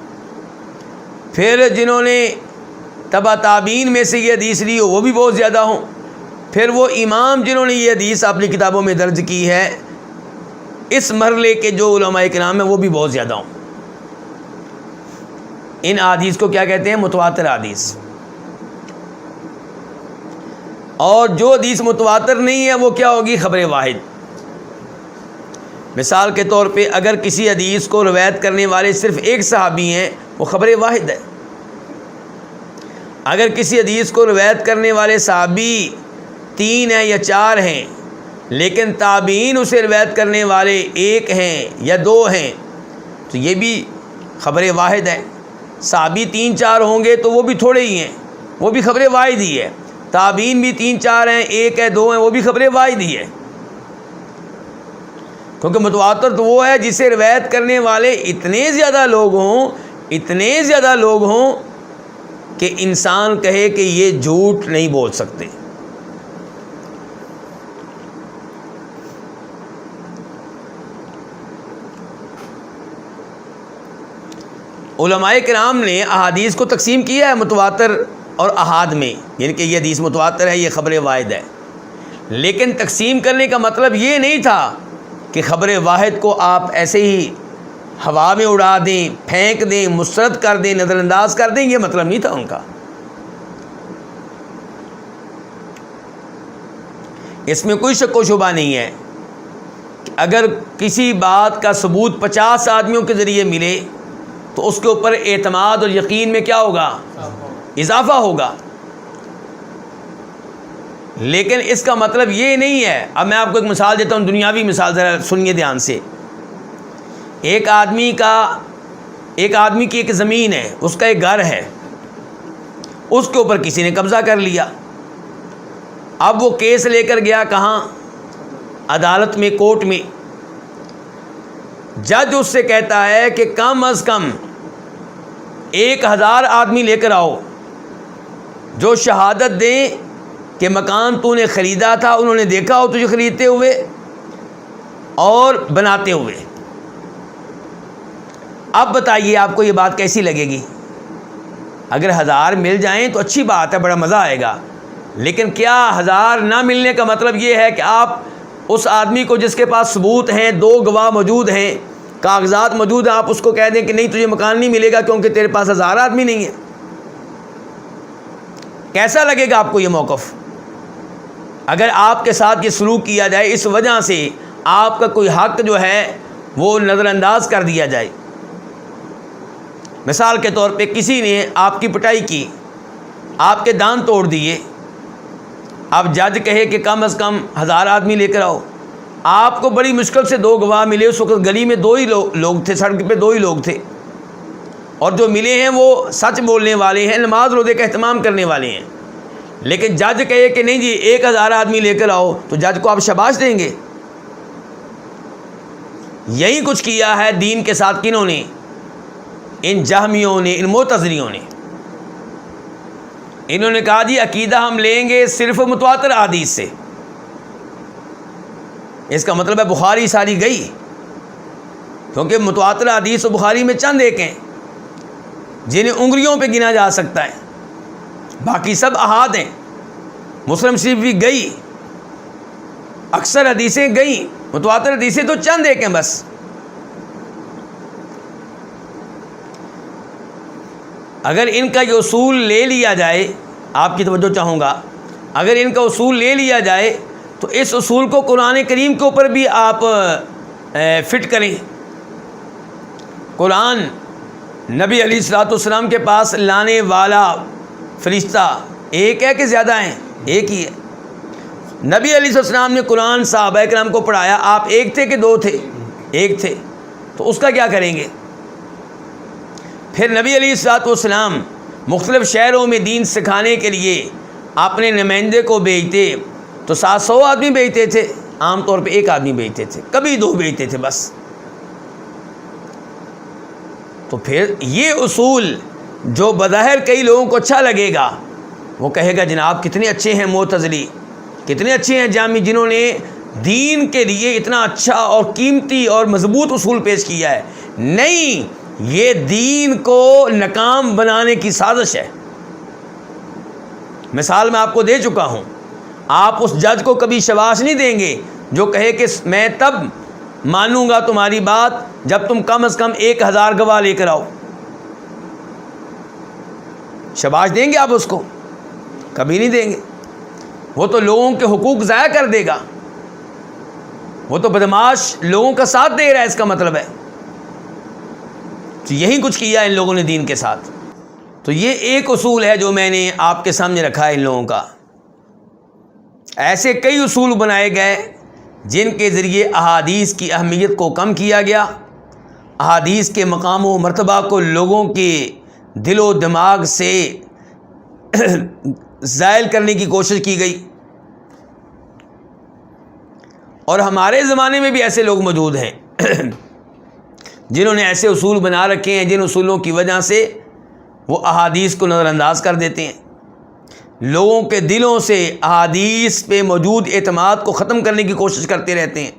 پھر جنہوں نے تبع تابعین میں سے یہ حدیث لی ہو وہ بھی بہت زیادہ ہوں. پھر وہ امام جنہوں نے یہ حدیث اپنی کتابوں میں درج کی ہے، اس مرحلے کے جو علماء کرام ہیں وہ بھی بہت زیادہ ہوں. ان احادیث کو کیا کہتے ہیں؟ متواتر احادیث. اور جو حدیث متواتر نہیں ہے وہ کیا ہوگی؟ خبر واحد. مثال کے طور پہ اگر کسی حدیث کو روایت کرنے والے صرف ایک صحابی ہیں وہ خبر واحد ہے. اگر کسی حدیث کو روایت کرنے والے صحابی 3 ہیں یا 4 ہیں لیکن تابعین اسے روایت کرنے والے 1 ہیں یا 2 ہیں تو یہ بھی خبر واحد ہے. صحابی 3-4 ہوں گے تو وہ بھی تھوڑے ہی ہیں، وہ بھی خبر واحد ہی ہے. تابعین بھی 3-4 ہیں، 1 ہے 2 ہیں، وہ بھی خبر واحد ہی ہے. کیونکہ متواتر تو وہ ہے جسے روایت کرنے والے اتنے زیادہ لوگ ہوں کہ انسان کہے کہ یہ جھوٹ نہیں بول سکتے. علماء کرام نے احادیث کو تقسیم کیا ہے متواتر اور احاد میں، یعنی کہ یہ حدیث متواتر ہے، یہ خبر واحد ہے. لیکن تقسیم کرنے کا مطلب یہ نہیں تھا کہ خبر واحد کو آپ ایسے ہی ہوا میں اڑا دیں، پھینک دیں، مسترد کر دیں، نظر انداز کر دیں، یہ مطلب نہیں تھا ان کا. اس میں کوئی شک و شبہ نہیں ہے کہ اگر کسی بات کا ثبوت 50 آدمیوں کے ذریعے ملے تو اس کے اوپر اعتماد اور یقین میں کیا ہوگا؟ اضافہ ہوگا. لیکن اس کا مطلب یہ نہیں ہے. اب میں آپ کو ایک مثال دیتا ہوں، دنیاوی مثال، ذرا سنیے دھیان سے. ایک آدمی کی ایک زمین ہے، اس کا ایک گھر ہے، اس کے اوپر کسی نے قبضہ کر لیا. اب وہ کیس لے کر گیا کہاں؟ عدالت میں، کورٹ میں. جج اس سے کہتا ہے کہ کم از کم 1000 آدمی لے کر آؤ جو شہادت دیں کہ مکان تو نے خریدا تھا، انہوں نے دیکھا ہو تجھے خریدتے ہوئے اور بناتے ہوئے. اب بتائیے آپ کو یہ بات کیسی لگے گی؟ اگر 1000 مل جائیں تو اچھی بات ہے، بڑا مزہ آئے گا. لیکن کیا 1000 نہ ملنے کا مطلب یہ ہے کہ آپ اس آدمی کو جس کے پاس ثبوت ہیں، 2 گواہ موجود ہیں، کاغذات موجود ہیں، آپ اس کو کہہ دیں کہ نہیں تجھے مکان نہیں ملے گا کیونکہ تیرے پاس 1000 آدمی نہیں ہیں؟ کیسا لگے گا آپ کو یہ موقف؟ اگر آپ کے ساتھ یہ سلوک کیا جائے، اس وجہ سے آپ کا کوئی حق جو ہے وہ نظر انداز کر دیا جائے. مثال کے طور پہ کسی نے آپ کی پٹائی کی، آپ کے دان توڑ دیے. اب جج کہے کہ کم از کم 1000 آدمی لے کر آؤ. آپ کو بڑی مشکل سے 2 گواہ ملے. اس وقت گلی میں 2 ہی لوگ تھے، سڑک پہ 2 ہی لوگ تھے، اور جو ملے ہیں وہ سچ بولنے والے ہیں، نماز روزے کا اہتمام کرنے والے ہیں. لیکن جج کہے کہ نہیں جی 1000 آدمی لے کر آؤ، تو جج کو آپ شاباش دیں گے؟ یہی کچھ کیا ہے دین کے ساتھ کنہوں نے؟ ان جہمیوں نے، ان معتزلیوں نے. انہوں نے کہا جی عقیدہ ہم لیں گے صرف متواتر احادیث سے. اس کا مطلب ہے بخاری ساری گئی، کیونکہ متواتر حدیث و بخاری میں چند ایک ہیں. جنہیں انگلیوں پہ گنا جا سکتا ہے، باقی سب احاد ہیں۔ مسلم شریف بھی گئی، اکثر حدیثیں گئیں، متواتر حدیثیں تو چند ایک ہیں بس۔ اگر ان کا یہ اصول لے لیا جائے، آپ کی توجہ چاہوں گا، اگر ان کا اصول لے لیا جائے تو اس اصول کو قرآن کریم کے اوپر بھی آپ فٹ کریں۔ قرآن نبی علیہ الصلوۃ والسلام کے پاس لانے والا فرشتہ ایک ہے کہ زیادہ ہیں؟ ایک ہی ہے۔ نبی علیہ السلام نے قرآن صحابہ کرام کو پڑھایا، آپ ایک تھے کہ دو تھے؟ ایک تھے، تو اس کا کیا کریں گے؟ پھر نبی علیہ الصلوۃ والسلام مختلف شہروں میں دین سکھانے کے لیے اپنے نمائندے کو بھیجتے تو 700 آدمی بھیجتے تھے، عام طور پہ ایک آدمی بھیجتے تھے، کبھی دو بھیجتے تھے بس۔ تو پھر یہ اصول جو بظاہر کئی لوگوں کو اچھا لگے گا، وہ کہے گا جناب کتنے اچھے ہیں معتزلی، کتنے اچھے ہیں جامی، جنہوں نے دین کے لیے اتنا اچھا اور قیمتی اور مضبوط اصول پیش کیا ہے۔ نہیں، یہ دین کو ناکام بنانے کی سازش ہے۔ مثال میں آپ کو دے چکا ہوں، آپ اس جج کو کبھی شاباش نہیں دیں گے جو کہے کہ میں تب مانوں گا تمہاری بات جب تم کم از کم 1000 گواہ لے کر آؤ۔ شاباش دیں گے آپ اس کو؟ کبھی نہیں دیں گے۔ وہ تو لوگوں کے حقوق ضائع کر دے گا، وہ تو بدمعاش لوگوں کا ساتھ دے رہا ہے، اس کا مطلب ہے۔ تو یہی کچھ کیا ان لوگوں نے دین کے ساتھ۔ تو یہ ایک اصول ہے جو میں نے آپ کے سامنے رکھا ہے ان لوگوں کا۔ ایسے کئی اصول بنائے گئے جن کے ذریعے احادیث کی اہمیت کو کم کیا گیا، احادیث کے مقام و مرتبہ کو لوگوں کے دل و دماغ سے زائل کرنے کی کوشش کی گئی۔ اور ہمارے زمانے میں بھی ایسے لوگ موجود ہیں جنہوں نے ایسے اصول بنا رکھے ہیں جن اصولوں کی وجہ سے وہ احادیث کو نظر انداز کر دیتے ہیں، لوگوں کے دلوں سے احادیث پہ موجود اعتماد کو ختم کرنے کی کوشش کرتے رہتے ہیں۔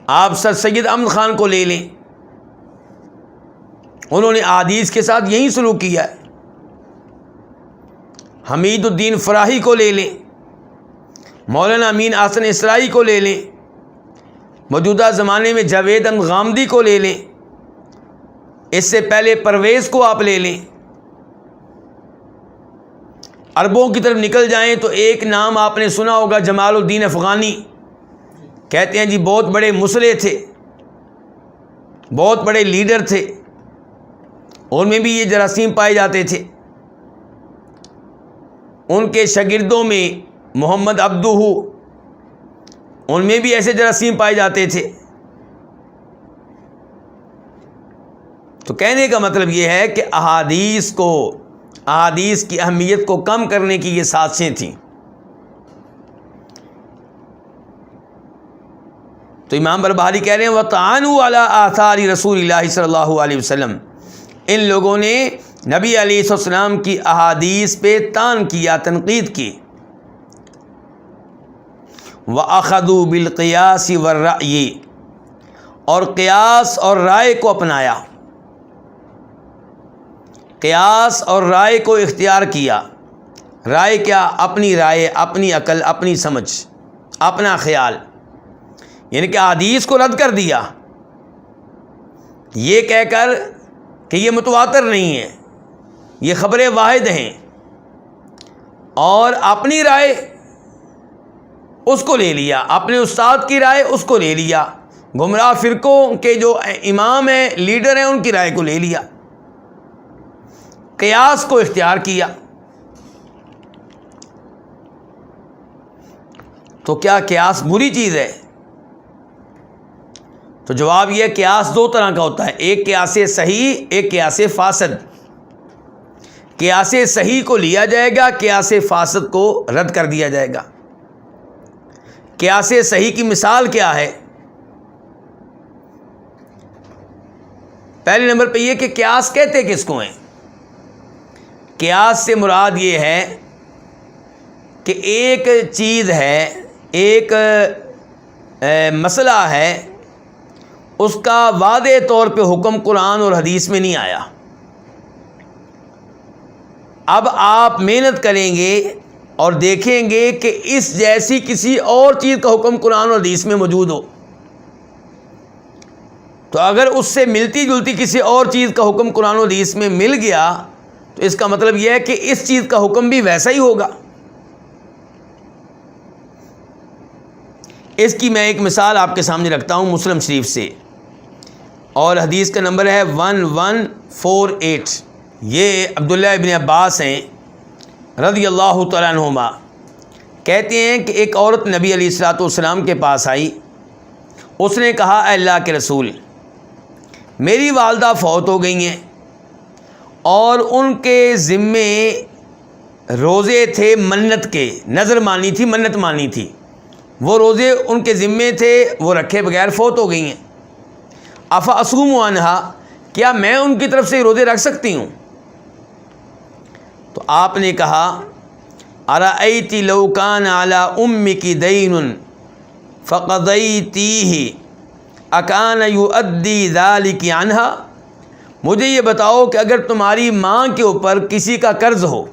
آپ سر سید احمد خان کو لے لیں، انہوں نے احادیث کے ساتھ یہی سلوک کیا ہے۔ حمید الدین فراہی کو لے لیں، مولانا امین احسن اسرائی کو لے لیں، موجودہ زمانے میں جاوید احمد غامدی کو لے لیں، اس سے پہلے پرویز کو آپ لے لیں۔ عربوں کی طرف نکل جائیں تو ایک نام آپ نے سنا ہوگا، جمال الدین افغانی، کہتے ہیں جی بہت بڑے مصلح تھے، بہت بڑے لیڈر تھے، ان میں بھی یہ جراثیم پائے جاتے تھے۔ ان کے شاگردوں میں محمد عبدہ، ان میں بھی ایسے جراثیم پائے جاتے تھے۔ تو کہنے کا مطلب یہ ہے کہ احادیث کی اہمیت کو کم کرنے کی یہ سازشیں تھیں۔ تو امام بربہاری کہہ رہے ہیں وَطَعَنُوا عَلَىٰ آثَارِ رسول اللہ صلی اللہ علیہ وسلم، ان لوگوں نے نبی علیہ السلام کی احادیث پہ طعن کیا، تنقید کی۔ وَأَخَذُوا بِالْقِيَاسِ وَالرَّأْيِ، اور قیاس اور رائے کو اپنایا، قیاس اور رائے کو اختیار کیا۔ رائے کیا؟ اپنی رائے، اپنی عقل، اپنی سمجھ، اپنا خیال، یعنی کہ حدیث کو رد کر دیا یہ کہہ کر کہ یہ متواتر نہیں ہے، یہ خبر واحد ہیں، اور اپنی رائے اس کو لے لیا، اپنے استاد کی رائے اس کو لے لیا، گمراہ فرقوں کے جو امام ہیں، لیڈر ہیں، ان کی رائے کو لے لیا، قیاس کو اختیار کیا۔ تو کیا قیاس بری چیز ہے؟ تو جواب یہ ہے قیاس دو طرح کا ہوتا ہے، ایک قیاس صحیح، ایک قیاس فاسد۔ قیاس صحیح کو لیا جائے گا، قیاس فاسد کو رد کر دیا جائے گا۔ قیاس صحیح کی مثال کیا ہے؟ پہلے نمبر پہ یہ کہ قیاس کہتے کس کو ہیں؟ قیاس سے مراد یہ ہے کہ ایک چیز ہے، ایک مسئلہ ہے، اس کا واضح طور پہ حکم قرآن اور حدیث میں نہیں آیا، اب آپ محنت کریں گے اور دیکھیں گے کہ اس جیسی کسی اور چیز کا حکم قرآن اور حدیث میں موجود ہو، تو اگر اس سے ملتی جلتی کسی اور چیز کا حکم قرآن و حدیث میں مل گیا تو اس کا مطلب یہ ہے کہ اس چیز کا حکم بھی ویسا ہی ہوگا۔ اس کی میں ایک مثال آپ کے سامنے رکھتا ہوں مسلم شریف سے، اور حدیث کا نمبر ہے 1148۔ یہ عبداللہ ابن عباس ہیں رضی اللہ تعالیٰ عنہما، کہتے ہیں کہ ایک عورت نبی علیہ الصلوۃ والسلام کے پاس آئی، اس نے کہا اے اللہ کے رسول، میری والدہ فوت ہو گئی ہیں اور ان کے ذمے روزے تھے منت کے، نظر مانی تھی، منت مانی تھی، وہ روزے ان کے ذمے تھے، وہ رکھے بغیر فوت ہو گئی ہیں۔ افاصوم عنہا، کیا میں ان کی طرف سے روزے رکھ سکتی ہوں؟ تو آپ نے کہا ارأیتی لو کان علی امک دین فقضیتیہ اکان یؤدی ذلک عنہا، مجھے یہ بتاؤ کہ اگر تمہاری ماں کے اوپر کسی کا قرض ہو،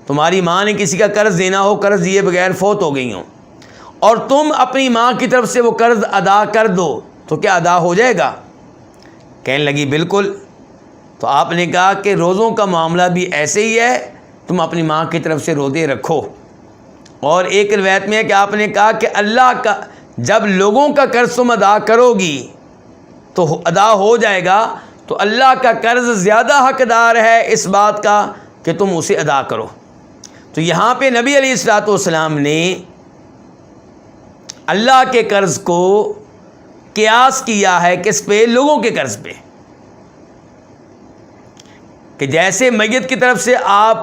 تمہاری ماں نے کسی کا قرض دینا ہو، قرض دیے بغیر فوت ہو گئی ہوں، اور تم اپنی ماں کی طرف سے وہ قرض ادا کر دو تو کیا ادا ہو جائے گا؟ کہنے لگی بالکل۔ تو آپ نے کہا کہ روزوں کا معاملہ بھی ایسے ہی ہے، تم اپنی ماں کی طرف سے روزے رکھو۔ اور ایک روایت میں ہے کہ آپ نے کہا کہ اللہ کا جب لوگوں کا قرض تم ادا کرو گی تو ادا ہو جائے گا، تو اللہ کا قرض زیادہ حقدار ہے اس بات کا کہ تم اسے ادا کرو۔ تو یہاں پہ نبی علیہ الصلوۃ والسلام نے اللہ کے قرض کو قیاس کیا ہے کس پہ؟ لوگوں کے قرض پہ، کہ جیسے میت کی طرف سے آپ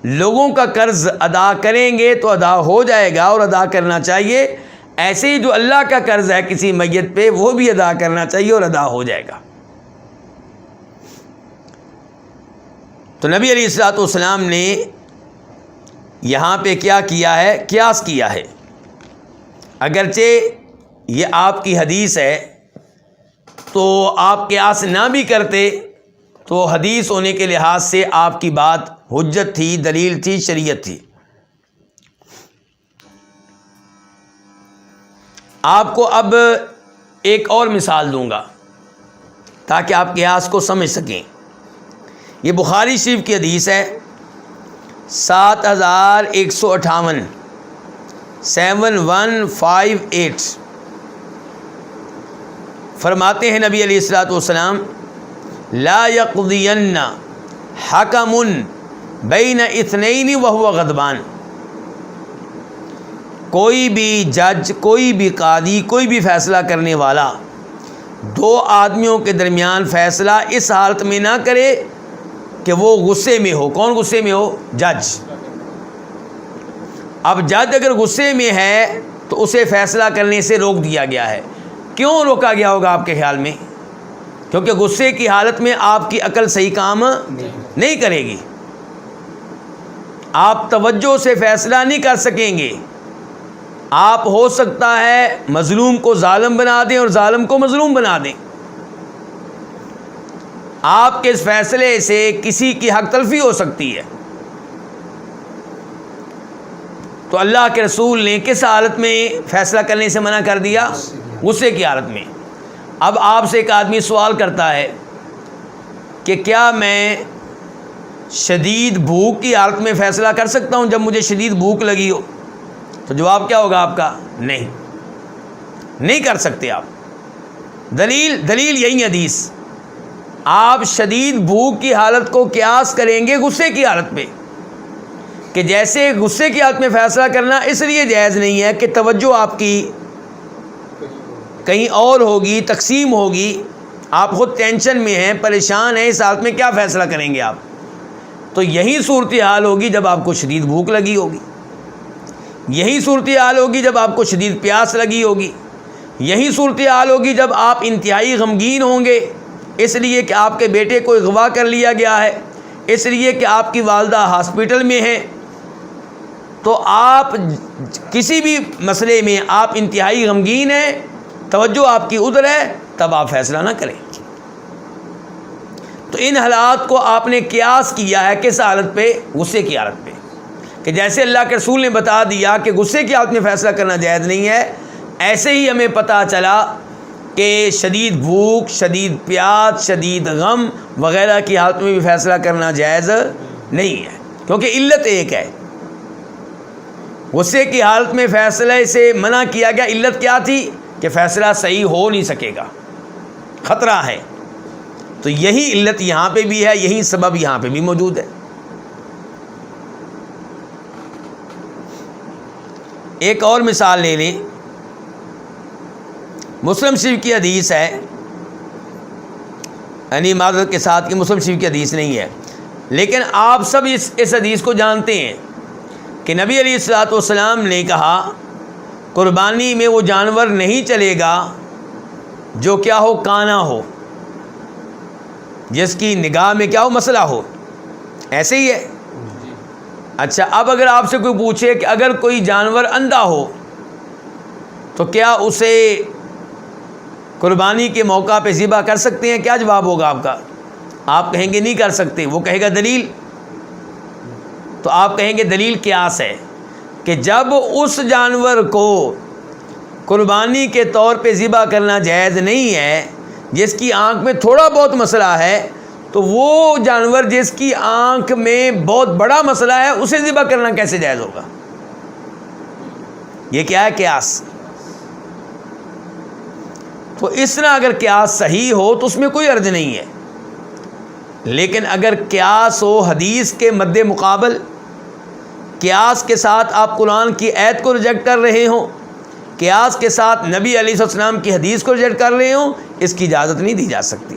لوگوں کا قرض ادا کریں گے تو ادا ہو جائے گا اور ادا کرنا چاہیے، ایسے ہی جو اللہ کا قرض ہے کسی میت پہ وہ بھی ادا کرنا چاہیے اور ادا ہو جائے گا۔ تو نبی علیہ الصلوۃ والسلام نے یہاں پہ کیا کیا ہے؟ قیاس کیا ہے۔ اگرچہ یہ آپ کی حدیث ہے تو آپ قیاس نہ بھی کرتے تو حدیث ہونے کے لحاظ سے آپ کی بات حجت تھی، دلیل تھی، شریعت تھی۔ آپ کو اب ایک اور مثال دوں گا تاکہ آپ قیاس کو سمجھ سکیں۔ یہ بخاری شریف کی حدیث ہے 7158، 7158۔ فرماتے ہیں نبی علیہ الصلوۃ والسلام لا یقضین حکم بین اثنین وہو غضبان، کوئی بھی جج، کوئی بھی قاضی، کوئی بھی فیصلہ کرنے والا دو آدمیوں کے درمیان فیصلہ اس حالت میں نہ کرے کہ وہ غصے میں ہو۔ کون غصے میں ہو؟ جج۔ اب جج اگر غصے میں ہے تو اسے فیصلہ کرنے سے روک دیا گیا ہے۔ کیوں روکا گیا ہوگا آپ کے خیال میں؟ کیونکہ غصے کی حالت میں آپ کی عقل صحیح کام نہیں کرے گی، آپ توجہ سے فیصلہ نہیں کر سکیں گے، آپ ہو سکتا ہے مظلوم کو ظالم بنا دیں اور ظالم کو مظلوم بنا دیں۔ آپ کے اس فیصلے سے کسی کی حق تلفی ہو سکتی ہے۔ تو اللہ کے رسول نے کس حالت میں فیصلہ کرنے سے منع کر دیا؟ غصے کی حالت میں۔ اب آپ سے ایک آدمی سوال کرتا ہے کہ کیا میں شدید بھوک کی حالت میں فیصلہ کر سکتا ہوں جب مجھے شدید بھوک لگی ہو؟ تو جواب کیا ہوگا آپ کا؟ نہیں کر سکتے آپ۔ دلیل یہی حدیث۔ آپ شدید بھوک کی حالت کو قیاس کریں گے غصے کی حالت پہ، کہ جیسے غصے کی حالت میں فیصلہ کرنا اس لیے جائز نہیں ہے کہ توجہ آپ کی کہیں اور ہوگی، تقسیم ہوگی، آپ خود ٹینشن میں ہیں، پریشان ہیں، اس حالت میں کیا فیصلہ کریں گے آپ؟ تو یہی صورتحال ہوگی جب آپ کو شدید بھوک لگی ہوگی، یہی صورتحال ہوگی جب آپ کو شدید پیاس لگی ہوگی، یہی صورتحال ہوگی جب آپ انتہائی غمگین ہوں گے اس لیے کہ آپ کے بیٹے کو اغوا کر لیا گیا ہے، اس لیے کہ آپ کی والدہ ہاسپٹل میں ہیں۔ تو آپ کسی بھی مسئلے میں آپ انتہائی غمگین ہیں، توجہ آپ کی ادھر ہے، تب آپ فیصلہ نہ کریں۔ تو ان حالات کو آپ نے قیاس کیا ہے کس حالت پہ؟ غصے کی حالت پہ، کہ جیسے اللہ کے رسول نے بتا دیا کہ غصے کی حالت میں فیصلہ کرنا جائز نہیں ہے، ایسے ہی ہمیں پتہ چلا کہ شدید بھوک، شدید پیاس، شدید غم وغیرہ کی حالت میں بھی فیصلہ کرنا جائز نہیں ہے، کیونکہ علت ایک ہے۔ غصے کی حالت میں فیصلے سے منع کیا گیا، علت کیا تھی؟ کہ فیصلہ صحیح ہو نہیں سکے گا، خطرہ ہے۔ تو یہی علت یہاں پہ بھی ہے، یہی سبب یہاں پہ بھی موجود ہے۔ ایک اور مثال لے لیں، مسلم شریف کی حدیث ہے، یعنی معذرت کے ساتھ کہ مسلم شریف کی حدیث نہیں ہے، لیکن آپ سب اس حدیث کو جانتے ہیں کہ نبی علیہ الصلوۃ والسلام نے کہا قربانی میں وہ جانور نہیں چلے گا جو کیا ہو؟ کانا ہو، جس کی نگاہ میں کیا ہو؟ مسئلہ ہو۔ ایسے ہی ہے۔ اچھا، اب اگر آپ سے کوئی پوچھے کہ اگر کوئی جانور اندھا ہو تو کیا اسے قربانی کے موقع پہ ذبح کر سکتے ہیں؟ کیا جواب ہوگا آپ کا؟ آپ کہیں گے نہیں کر سکتے، وہ کہے گا دلیل؟ تو آپ کہیں گے دلیل قیاس ہے کہ جب اس جانور کو قربانی کے طور پہ ذبح کرنا جائز نہیں ہے، جس کی آنکھ میں تھوڑا بہت مسئلہ ہے، تو وہ جانور جس کی آنکھ میں بہت بڑا مسئلہ ہے اسے ذبح کرنا کیسے جائز ہوگا؟ یہ کیا ہے؟ قیاس۔ تو اس طرح اگر قیاس صحیح ہو تو اس میں کوئی حرج نہیں ہے، لیکن اگر قیاس ہو حدیث کے مد مقابل، قیاس کے ساتھ آپ قرآن کی آیت کو ریجیکٹ کر رہے ہوں، قیاس کے ساتھ نبی علیہ السلام کی حدیث کو ریجیکٹ کر رہے ہوں، اس کی اجازت نہیں دی جا سکتی۔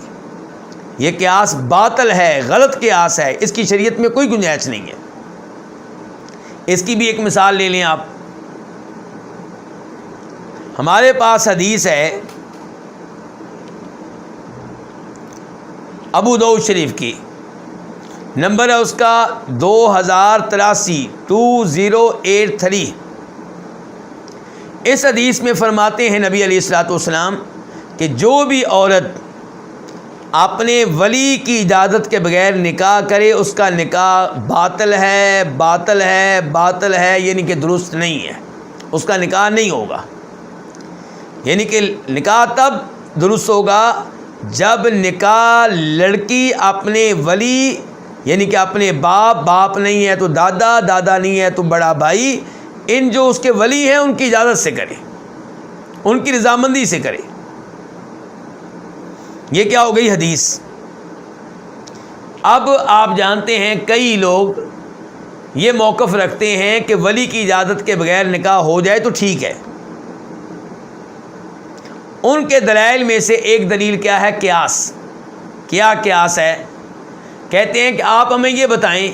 یہ قیاس باطل ہے، غلط قیاس ہے، اس کی شریعت میں کوئی گنجائش نہیں ہے۔ اس کی بھی ایک مثال لے لیں آپ۔ ہمارے پاس حدیث ہے ابو داؤد شریف کی، نمبر ہے اس کا 2083 2083۔ اس حدیث میں فرماتے ہیں نبی علیہ الصلوۃ والسلام کہ جو بھی عورت اپنے ولی کی اجازت کے بغیر نکاح کرے اس کا نکاح باطل ہے، باطل ہے، باطل ہے، یعنی کہ درست نہیں ہے، اس کا نکاح نہیں ہوگا۔ یعنی کہ نکاح تب درست ہوگا جب نکاح لڑکی اپنے ولی، یعنی کہ اپنے باپ نہیں ہے تو دادا نہیں ہے تو بڑا بھائی، ان جو اس کے ولی ہیں ان کی اجازت سے کرے، ان کی رضامندی سے کرے۔ یہ کیا ہو گئی؟ حدیث۔ اب آپ جانتے ہیں کئی لوگ یہ موقف رکھتے ہیں کہ ولی کی اجازت کے بغیر نکاح ہو جائے تو ٹھیک ہے۔ ان کے دلائل میں سے ایک دلیل کیا ہے؟ قیاس۔ کیا قیاس ہے؟ کہتے ہیں کہ آپ ہمیں یہ بتائیں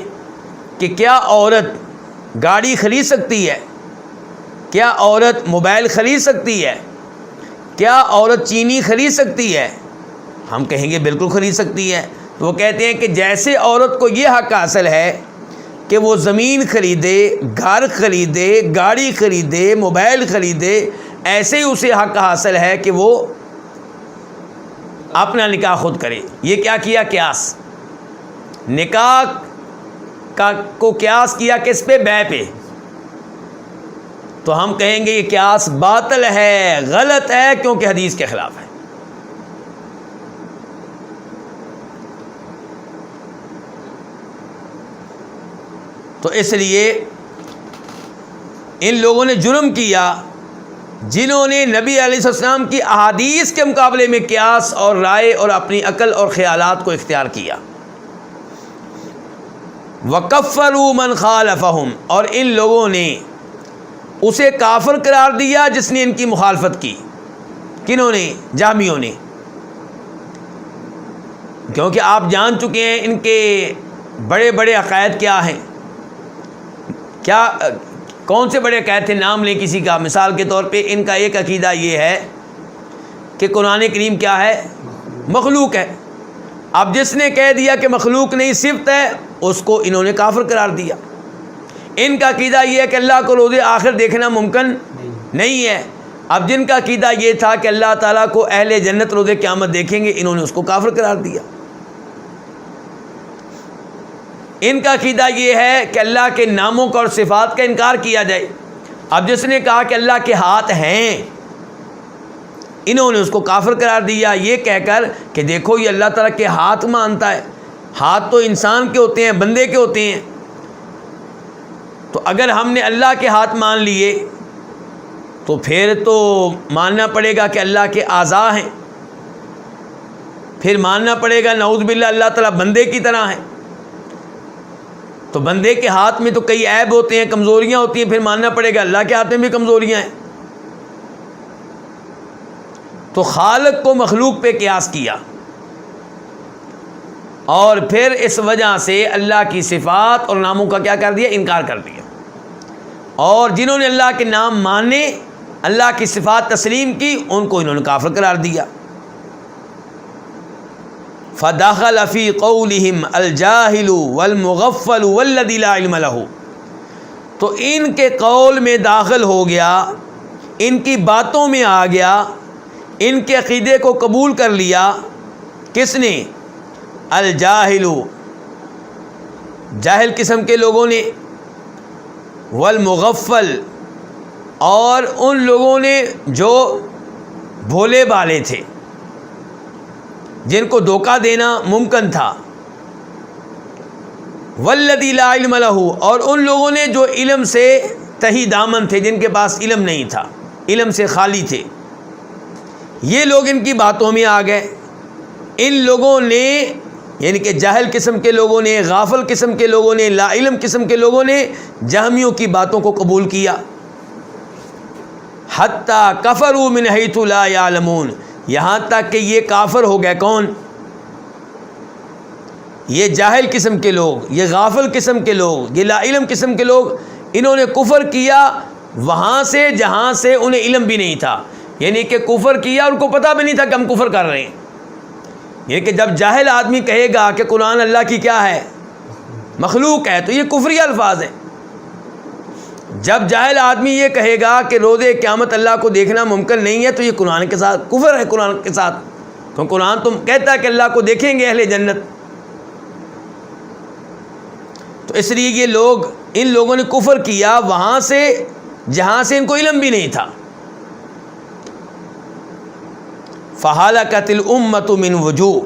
کہ کیا عورت گاڑی خرید سکتی ہے؟ کیا عورت موبائل خرید سکتی ہے؟ کیا عورت چینی خرید سکتی ہے؟ ہم کہیں گے بالکل خرید سکتی ہے۔ تو وہ کہتے ہیں کہ جیسے عورت کو یہ حق حاصل ہے کہ وہ زمین خریدے، گھر خریدے، گاڑی خریدے، موبائل خریدے، ایسے ہی اسے حق حاصل ہے کہ وہ اپنا نکاح خود کرے۔ یہ کیا کیا؟ قیاس۔ نکاح کو قیاس کیا کس پہ؟ بیع پہ۔ تو ہم کہیں گے یہ قیاس باطل ہے، غلط ہے، کیونکہ حدیث کے خلاف ہے۔ تو اس لیے ان لوگوں نے جرم کیا جنہوں نے نبی علیہ السلام کی احادیث کے مقابلے میں قیاس اور رائے اور اپنی عقل اور خیالات کو اختیار کیا۔ وَكَفَّرُوا مَنْ خَالَفَهُمْ، اور ان لوگوں نے اسے کافر قرار دیا جس نے ان کی مخالفت کی۔ کنہوں نے؟ جہمیوں نے۔ کیونکہ آپ جان چکے ہیں ان کے بڑے بڑے عقائد کیا ہیں، کیا کون سے بڑے عقائد تھے؟ نام لیں کسی کا۔ مثال کے طور پہ ان کا ایک عقیدہ یہ ہے کہ قرآن کریم کیا ہے؟ مخلوق ہے۔ اب جس نے کہہ دیا کہ مخلوق نہیں صفت ہے، اس کو انہوں نے کافر قرار دیا۔ ان کا عقیدہ یہ ہے کہ اللہ کو روز آخر دیکھنا ممکن نہیں ہے۔ اب جن کا عقیدہ یہ تھا کہ اللہ تعالیٰ کو اہل جنت روز قیامت دیکھیں گے، انہوں نے اس کو کافر قرار دیا۔ ان کا عقیدہ یہ ہے کہ اللہ کے ناموں کا اور صفات کا انکار کیا جائے۔ اب جس نے کہا کہ اللہ کے ہاتھ ہیں، انہوں نے اس کو کافر قرار دیا یہ کہہ کر کہ دیکھو یہ اللہ تعالیٰ کے ہاتھ مانتا ہے، ہاتھ تو انسان کے ہوتے ہیں، بندے کے ہوتے ہیں۔ تو اگر ہم نے اللہ کے ہاتھ مان لیے تو پھر تو ماننا پڑے گا کہ اللہ کے اعضاء ہیں، پھر ماننا پڑے گا نعوذ باللہ اللہ تعالیٰ بندے کی طرح ہیں۔ تو بندے کے ہاتھ میں تو کئی عیب ہوتے ہیں، کمزوریاں ہوتی ہیں، پھر ماننا پڑے گا اللہ کے ہاتھ میں بھی کمزوریاں ہیں۔ تو خالق کو مخلوق پہ قیاس کیا، اور پھر اس وجہ سے اللہ کی صفات اور ناموں کا کیا کر دیا؟ انکار کر دیا۔ اور جنہوں نے اللہ کے نام مانے، اللہ کی صفات تسلیم کی، ان کو انہوں نے کافر قرار دیا۔ فدخل فی قولہم الجاہل والمغفل والذی لا علم لہ، تو ان کے قول میں داخل ہو گیا، ان کی باتوں میں آ گیا، ان کے عقیدے کو قبول کر لیا۔ کس نے؟ الجاہل، جاہل قسم کے لوگوں نے، والمغفل، اور ان لوگوں نے جو بھولے بالے تھے، جن کو دھوکہ دینا ممکن تھا، والذی لا علم لہ، اور ان لوگوں نے جو علم سے تہی دامن تھے، جن کے پاس علم نہیں تھا، علم سے خالی تھے، یہ لوگ ان کی باتوں میں آ گئے۔ ان لوگوں نے یعنی کہ جاہل قسم کے لوگوں نے، غافل قسم کے لوگوں نے، لا علم قسم کے لوگوں نے جہمیوں کی باتوں کو قبول کیا۔ حتیٰ کفروا من حیث لا یعلمون، یہاں تک کہ یہ کافر ہو گئے۔ کون؟ یہ جاہل قسم کے لوگ، یہ غافل قسم کے لوگ، یہ لا علم قسم کے لوگ، انہوں نے کفر کیا وہاں سے جہاں سے انہیں علم بھی نہیں تھا، یعنی کہ کفر کیا، ان کو پتہ بھی نہیں تھا کہ ہم کفر کر رہے ہیں۔ یہ کہ جب جاہل آدمی کہے گا کہ قرآن اللہ کی کیا ہے؟ مخلوق ہے، تو یہ کفری الفاظ ہیں۔ جب جاہل آدمی یہ کہے گا کہ روز قیامت اللہ کو دیکھنا ممکن نہیں ہے، تو یہ قرآن کے ساتھ کفر ہے، قرآن کے ساتھ، تو قرآن تم کہتا ہے کہ اللہ کو دیکھیں گے اہل جنت۔ تو اس لیے یہ لوگ، ان لوگوں نے کفر کیا وہاں سے جہاں سے ان کو علم بھی نہیں تھا۔ فہلکت الامۃ من وجوہ،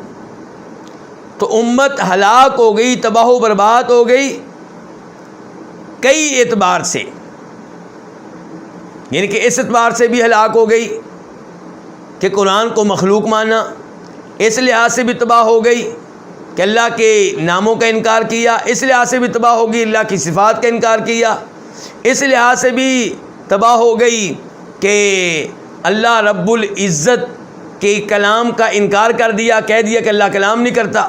تو امت ہلاک ہو گئی، تباہ و برباد ہو گئی کئی اعتبار سے، یعنی کہ اس اعتبار سے بھی ہلاک ہو گئی کہ قرآن کو مخلوق مانا، اس لحاظ سے بھی تباہ ہو گئی کہ اللہ کے ناموں کا انکار کیا، اس لحاظ سے بھی تباہ ہو گئی اللہ کی صفات کا انکار کیا، اس لحاظ سے بھی تباہ ہو گئی کہ اللہ رب العزت کے کلام کا انکار کر دیا، کہہ دیا کہ اللہ کلام نہیں کرتا۔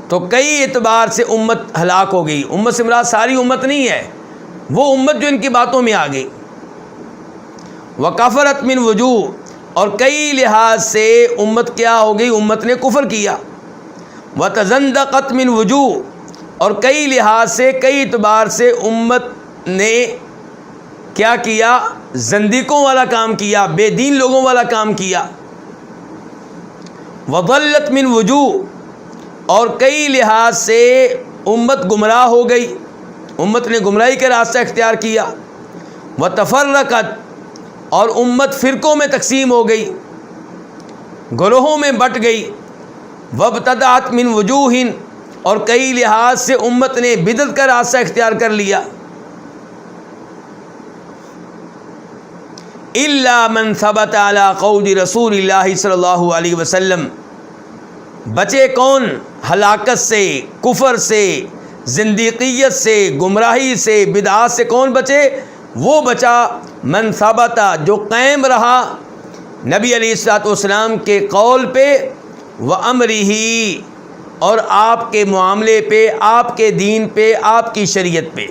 تو کئی اعتبار سے امت ہلاک ہو گئی۔ امت سے مراد ساری امت نہیں ہے، وہ امت جو ان کی باتوں میں آ گئی۔ وکفرت من وجوہ، اور کئی لحاظ سے امت کیا ہو گئی؟ امت نے کفر کیا۔ وتزندقت من وجوہ، اور کئی لحاظ سے، کئی اعتبار سے امت نے کیا کیا؟ زندیقوں والا کام کیا، بے دین لوگوں والا کام کیا۔ وضلت من وجوہ، اور کئی لحاظ سے امت گمراہ ہو گئی، امت نے گمراہی کا راستہ اختیار کیا۔ وتفرقت، اور امت فرقوں میں تقسیم ہو گئی، گروہوں میں بٹ گئی۔ وابتدعت من وجوہ، اور کئی لحاظ سے امت نے بدعت کا راستہ اختیار کر لیا۔ الا من ثبت علی قول رسول اللہ صلی اللہ علیہ وسلم، بچے کون؟ ہلاکت سے، کفر سے، زندیقیت سے، گمراہی سے، بدعات سے کون بچے؟ وہ بچا من ثبت، جو قائم رہا نبی علیہ الصلوۃ والسلام کے قول پہ، وامرہ، اور آپ کے معاملے پہ، آپ کے دین پہ، آپ کی شریعت پہ،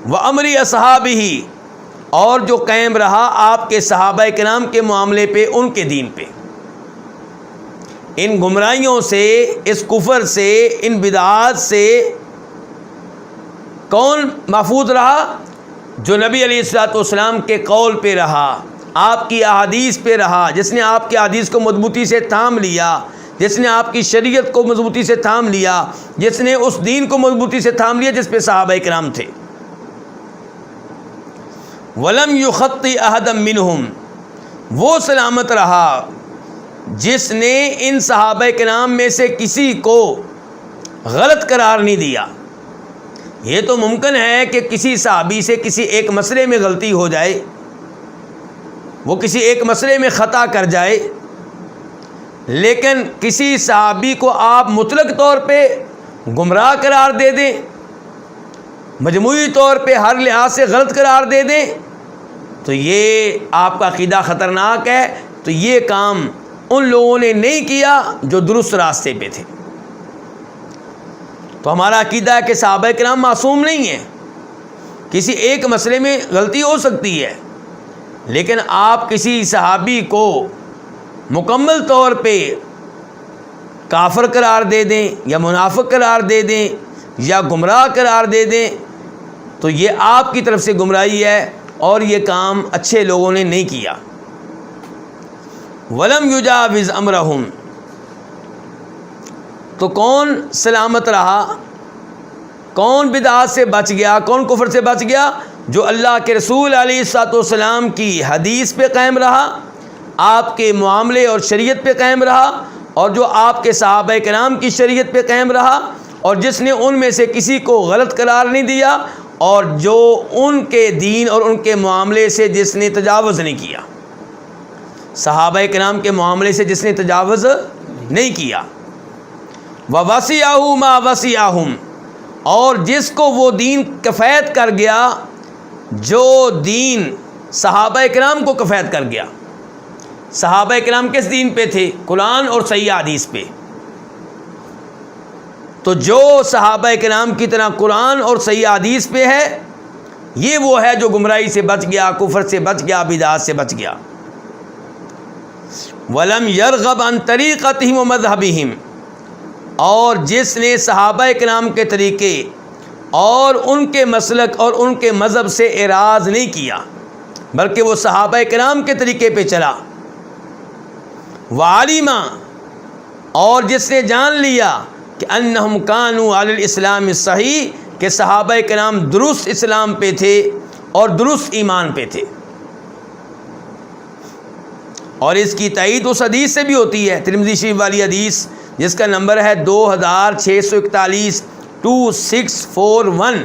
وامر اصحابہ، اور جو قائم رہا آپ کے صحابہ کرام کے معاملے پہ، ان کے دین پہ۔ ان گمراہیوں سے، اس کفر سے، ان بدعات سے کون محفوظ رہا؟ جو نبی علیہ الصلوۃ والسلام کے قول پہ رہا، آپ کی احادیث پہ رہا، جس نے آپ کی احادیث کو مضبوطی سے تھام لیا، جس نے آپ کی شریعت کو مضبوطی سے تھام لیا، جس نے اس دین کو مضبوطی سے تھام لیا جس پہ صحابہ کرام تھے۔ وَلَمْ يُخَطِّ أَحَدًا مِّنْهُمْ، وہ سلامت رہا جس نے ان صحابہ کرام میں سے کسی کو غلط قرار نہیں دیا۔ یہ تو ممکن ہے کہ کسی صحابی سے کسی ایک مسئلے میں غلطی ہو جائے، وہ کسی ایک مسئلے میں خطا کر جائے، لیکن کسی صحابی کو آپ مطلق طور پہ گمراہ قرار دے دیں، مجموعی طور پہ ہر لحاظ سے غلط قرار دے دیں، تو یہ آپ کا عقیدہ خطرناک ہے۔ تو یہ کام ان لوگوں نے نہیں کیا جو درست راستے پہ تھے۔ تو ہمارا عقیدہ ہے کہ صحابہ کرام معصوم نہیں ہیں، کسی ایک مسئلے میں غلطی ہو سکتی ہے، لیکن آپ کسی صحابی کو مکمل طور پہ کافر قرار دے دیں یا منافق قرار دے دیں یا گمراہ قرار دے دیں تو یہ آپ کی طرف سے گمراہی ہے، اور یہ کام اچھے لوگوں نے نہیں کیا۔ وَلَمْ يُجَاوِزْ أَمْرَهُمْ، تو کون سلامت رہا، کون بدعات سے بچ گیا، کون کفر سے بچ گیا؟ جو اللہ کے رسول علیہ الصلوۃ والسلام کی حدیث پہ قائم رہا، آپ کے معاملے اور شریعت پہ قائم رہا، اور جو آپ کے صحابہ کرام کی شریعت پہ قائم رہا، اور جس نے ان میں سے کسی کو غلط قرار نہیں دیا، اور جو ان کے دین اور ان کے معاملے سے جس نے تجاوز نہیں کیا، صحابہ کرام کے معاملے سے جس نے تجاوز نہیں کیا۔ وَوَسِعَهُ مَا وَسِعَهُمْ، اور جس کو وہ دین کفایت کر گیا جو دین صحابہ کرام کو کفایت کر گیا۔ صحابہ کرام کس دین پہ تھے؟ قرآن اور صحیح حدیث پہ۔ تو جو صحابہ کرام کی طرح قرآن اور صحیح حدیث پہ ہے، یہ وہ ہے جو گمراہی سے بچ گیا، کفر سے بچ گیا، بدعات سے بچ گیا۔ وَلَمْ يَرْغَبْ عَنْ طَرِيقَتِهِمْ وَمَذْهَبِهِمْ، اور جس نے صحابہ کرام کے طریقے اور ان کے مسلک اور ان کے مذہب سے اعراض نہیں کیا، بلکہ وہ صحابہ کرام کے طریقے پہ چلا۔ وَعَلِمَ، اور جس نے جان لیا کہ انہم کانوا علی الاسلام الصحیح، کہ صحابہ کرام درست اسلام پہ تھے اور درست ایمان پہ تھے۔ اور اس کی تائید اس حدیث سے بھی ہوتی ہے، ترمذی شریف والی حدیث جس کا نمبر ہے 2641 2641،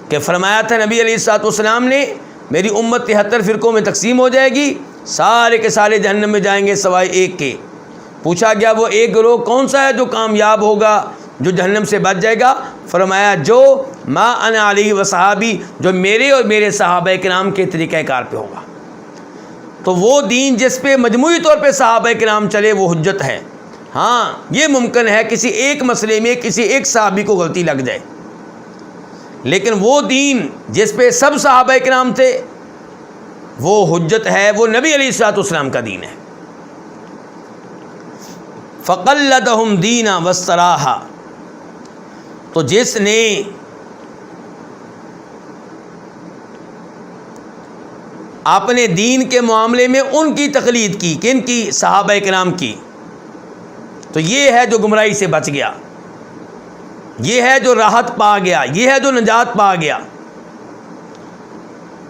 کہ فرمایا تھا نبی علیہ الصلوۃ والسلام نے، میری امت 73 فرقوں میں تقسیم ہو جائے گی، سارے کے سارے جہنم میں جائیں گے سوائے ایک کے۔ پوچھا گیا وہ ایک گروہ کون سا ہے جو کامیاب ہوگا، جو جہنم سے بچ جائے گا؟ فرمایا جو ما انا علیہ وصحابی، جو میرے اور میرے صحابہ کرام کے طریقہ کار پہ ہوگا۔ تو وہ دین جس پہ مجموعی طور پہ صحابہ کرام چلے وہ حجت ہے۔ ہاں یہ ممکن ہے کسی ایک مسئلے میں کسی ایک صحابی کو غلطی لگ جائے، لیکن وہ دین جس پہ سب صحابہ کرام تھے وہ حجت ہے، وہ نبی علیہ الصلوۃ والسلام کا دین ہے۔ فَقَلَّدَهُمْ دِينًا وَاسْتَرَاحًا، تو جس نے اپنے دین کے معاملے میں ان کی تقلید کی، کن کی؟ صحابہ کرام کی، تو یہ ہے جو گمراہی سے بچ گیا، یہ ہے جو راحت پا گیا، یہ ہے جو نجات پا گیا۔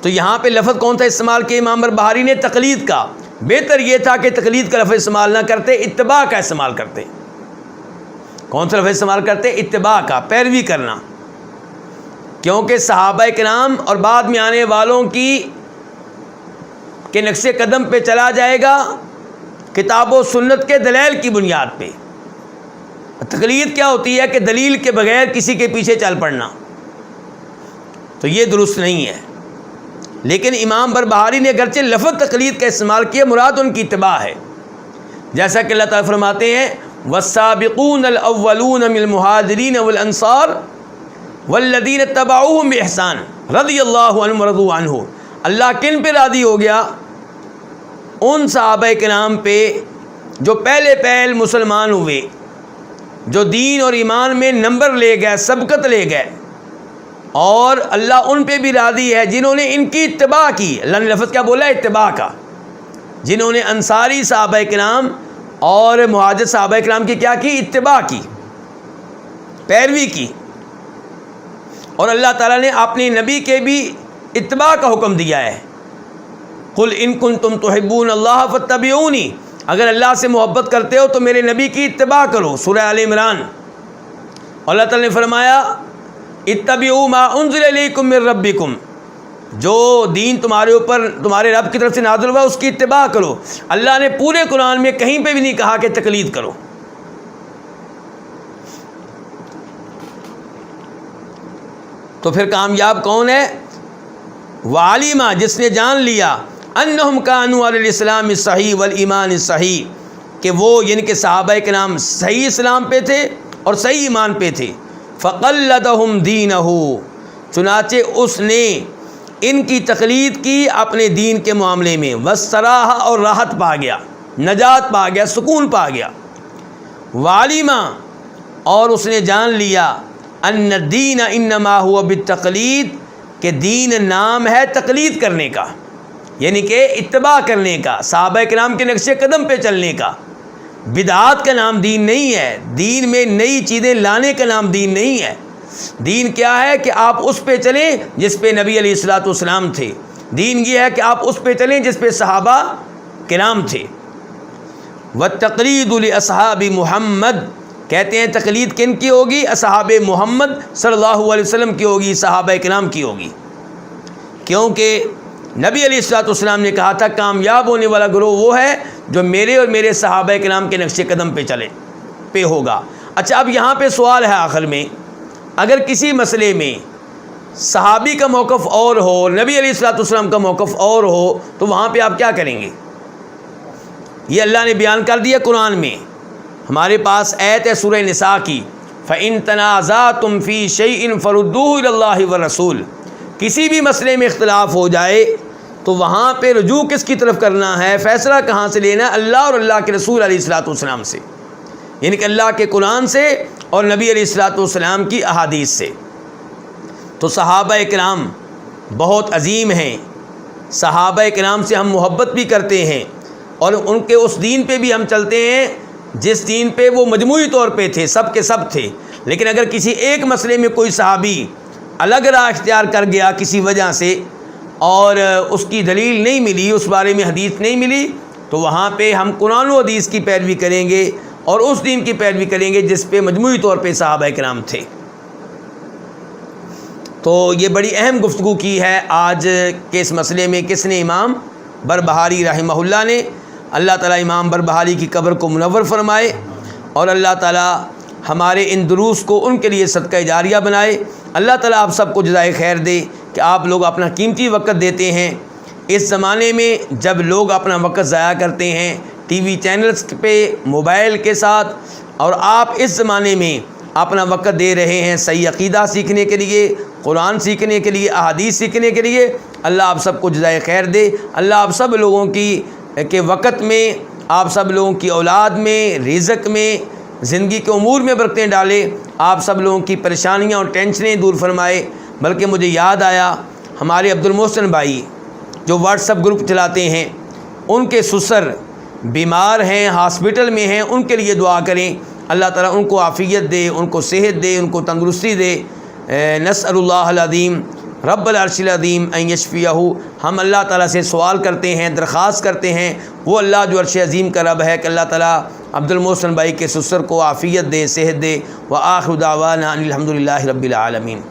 تو یہاں پہ لفظ کون سا استعمال کیا امام بہاری نے؟ تقلید کا۔ بہتر یہ تھا کہ تقلید کا لفظ استعمال نہ کرتے، اتباع کا استعمال کرتے۔ کون سا لفظ استعمال کرتے؟ اتباع کا، پیروی کرنا، کیونکہ صحابہ کرام اور بعد میں آنے والوں کے نقش قدم پہ چلا جائے گا کتاب و سنت کے دلائل کی بنیاد پہ۔ تقلید کیا ہوتی ہے؟ کہ دلیل کے بغیر کسی کے پیچھے چل پڑنا، تو یہ درست نہیں ہے۔ لیکن امام بربہاری نے اگرچہ لفظ تقلید کا استعمال کیا، مراد ان کی اتباع ہے، جیسا کہ اللہ تعالیٰ فرماتے ہیں والسابقون الاولون من المہاجرین والانصار والذین اتبعوہم بإحسان رضی اللہ عنہم ورضوا عنہ۔ اللہ کن پہ راضی ہو گیا؟ ان صحابہ کرام پہ جو پہلے پہل مسلمان ہوئے، جو دین اور ایمان میں نمبر لے گئے، سبقت لے گئے، اور اللہ ان پہ بھی راضی ہے جنہوں نے ان کی اتباع کی۔ اللہ نے لفظ کیا بولا؟ اتباع کا۔ جنہوں نے انصاری صحابہ کرام اور مہاجر صحابہ کرام کی کیا کی؟ اتباع کی، پیروی کی، اور اللہ تعالیٰ نے اپنے نبی کے بھی اتباع کا حکم دیا ہے۔ قل ان کنتم تحبون اللہ فاتبعونی، اگر اللہ سے محبت کرتے ہو تو میرے نبی کی اتباع کرو، سورہ آل عمران۔ اللہ تعالیٰ نے فرمایا اتبعوا ما انزل الیکم من ربکم، جو دین تمہارے اوپر تمہارے رب کی طرف سے نازل ہوا اس کی اتباع کرو۔ اللہ نے پورے قرآن میں کہیں پہ بھی نہیں کہا کہ تقلید کرو۔ تو پھر کامیاب کون ہے؟ وعلما، جس نے جان لیا انہم کانوا علی الاسلام الصحیح والایمان الصحیح، کہ وہ یعنی کہ صحابہ کرام صحیح اسلام پہ تھے اور صحیح ایمان پہ تھے۔ فقلدہم دینہ، چنانچہ اس نے ان کی تقلید کی اپنے دین کے معاملے میں، واستراح، اور راحت پا گیا، نجات پا گیا، سکون پا گیا۔ وعلما، اور اس نے جان لیا ان الدین انما ہوا بالتقلید، کہ دین نام ہے تقلید کرنے کا، یعنی کہ اتباع کرنے کا، صحابہ کرام کے نقش قدم پہ چلنے کا۔ بدعات کا نام دین نہیں ہے، دین میں نئی چیزیں لانے کا نام دین نہیں ہے۔ دین کیا ہے کہ آپ اس پہ چلیں جس پہ نبی علیہ الصلوۃ والسلام تھے، دین یہ ہے کہ آپ اس پہ چلیں جس پہ صحابہ کرام تھے۔ والتقلید لاصحاب محمد، کہتے ہیں تقلید کن کی ہوگی؟ اصحاب محمد صلی اللہ علیہ وسلم کی ہوگی، صحابہ کرام کی ہوگی، کیونکہ نبی علیہ الصلوۃ والسلام نے کہا تھا کامیاب ہونے والا گروہ وہ ہے جو میرے اور میرے صحابہ کرام کے نقش قدم پہ چلے پہ ہوگا۔ اچھا، اب یہاں پہ سوال ہے آخر میں، اگر کسی مسئلے میں صحابی کا موقف اور ہو، نبی علیہ الصلوۃ والسلام کا موقف اور ہو، تو وہاں پہ آپ کیا کریں گے؟ یہ اللہ نے بیان کر دیا قرآن میں۔ ہمارے پاس آیت ہے سورہ نساء کی، فَإِن تَنَازَعْتُمْ فِي شَيْءٍ فَرُدُّوهُ إِلَى اللَّهِ وَالرَّسُولِ، کسی بھی مسئلے میں اختلاف ہو جائے تو وہاں پہ رجوع کس کی طرف کرنا ہے؟ فیصلہ کہاں سے لینا ہے؟ اللہ اور اللہ کے رسول علیہ الصلوۃ والسلام سے، یعنی کہ اللہ کے قرآن سے اور نبی علیہ الصلوۃ والسلام کی احادیث سے۔ تو صحابہ کرام بہت عظیم ہیں، صحابہ کرام سے ہم محبت بھی کرتے ہیں، اور ان کے اس دین پہ بھی ہم چلتے ہیں جس دین پہ وہ مجموعی طور پہ تھے، سب کے سب تھے۔ لیکن اگر کسی ایک مسئلے میں کوئی صحابی الگ راہ اختیار کر گیا کسی وجہ سے، اور اس کی دلیل نہیں ملی، اس بارے میں حدیث نہیں ملی، تو وہاں پہ ہم قرآن و حدیث کی پیروی کریں گے اور اس دین کی پیروی کریں گے جس پہ مجموعی طور پہ صحابہ کرام تھے۔ تو یہ بڑی اہم گفتگو کی ہے آج کے اس مسئلے میں۔ کس نے؟ امام بربہاری رحمہ اللہ نے۔ اللہ تعالیٰ امام بربہاری کی قبر کو منور فرمائے، اور اللہ تعالیٰ ہمارے ان دروس کو ان کے لیے صدقہ جاریہ بنائے۔ اللہ تعالیٰ آپ سب کو جزائے خیر دے کہ آپ لوگ اپنا قیمتی وقت دیتے ہیں۔ اس زمانے میں جب لوگ اپنا وقت ضائع کرتے ہیں ٹی وی چینلز پہ، موبائل کے ساتھ، اور آپ اس زمانے میں اپنا وقت دے رہے ہیں صحیح عقیدہ سیکھنے کے لیے، قرآن سیکھنے کے لیے، احادیث سیکھنے کے لیے، اللہ آپ سب کو جزائے خیر دے۔ اللہ آپ سب لوگوں کی کہ وقت میں، آپ سب لوگوں کی اولاد میں، رزق میں، زندگی کے امور میں برکتیں ڈالے، آپ سب لوگوں کی پریشانیاں اور ٹینشنیں دور فرمائے۔ بلکہ مجھے یاد آیا ہمارے عبد المحسن بھائی جو واٹس ایپ گروپ چلاتے ہیں، ان کے سسر بیمار ہیں، ہاسپٹل میں ہیں، ان کے لیے دعا کریں، اللہ تعالیٰ ان کو عافیت دے، ان کو صحت دے، ان کو تندرستی دے۔ نسأل اللہ العظیم رب العرش العظیم ان یشفیہ، ہم اللہ تعالیٰ سے سوال کرتے ہیں، درخواست کرتے ہیں، وہ اللہ جو عرش عظیم کا رب ہے، کہ اللہ تعالیٰ عبد المحسن بھائی کے سسر کو عافیت دے، صحت دے۔ وآخر دعوانا ان الحمد للہ رب العالمین۔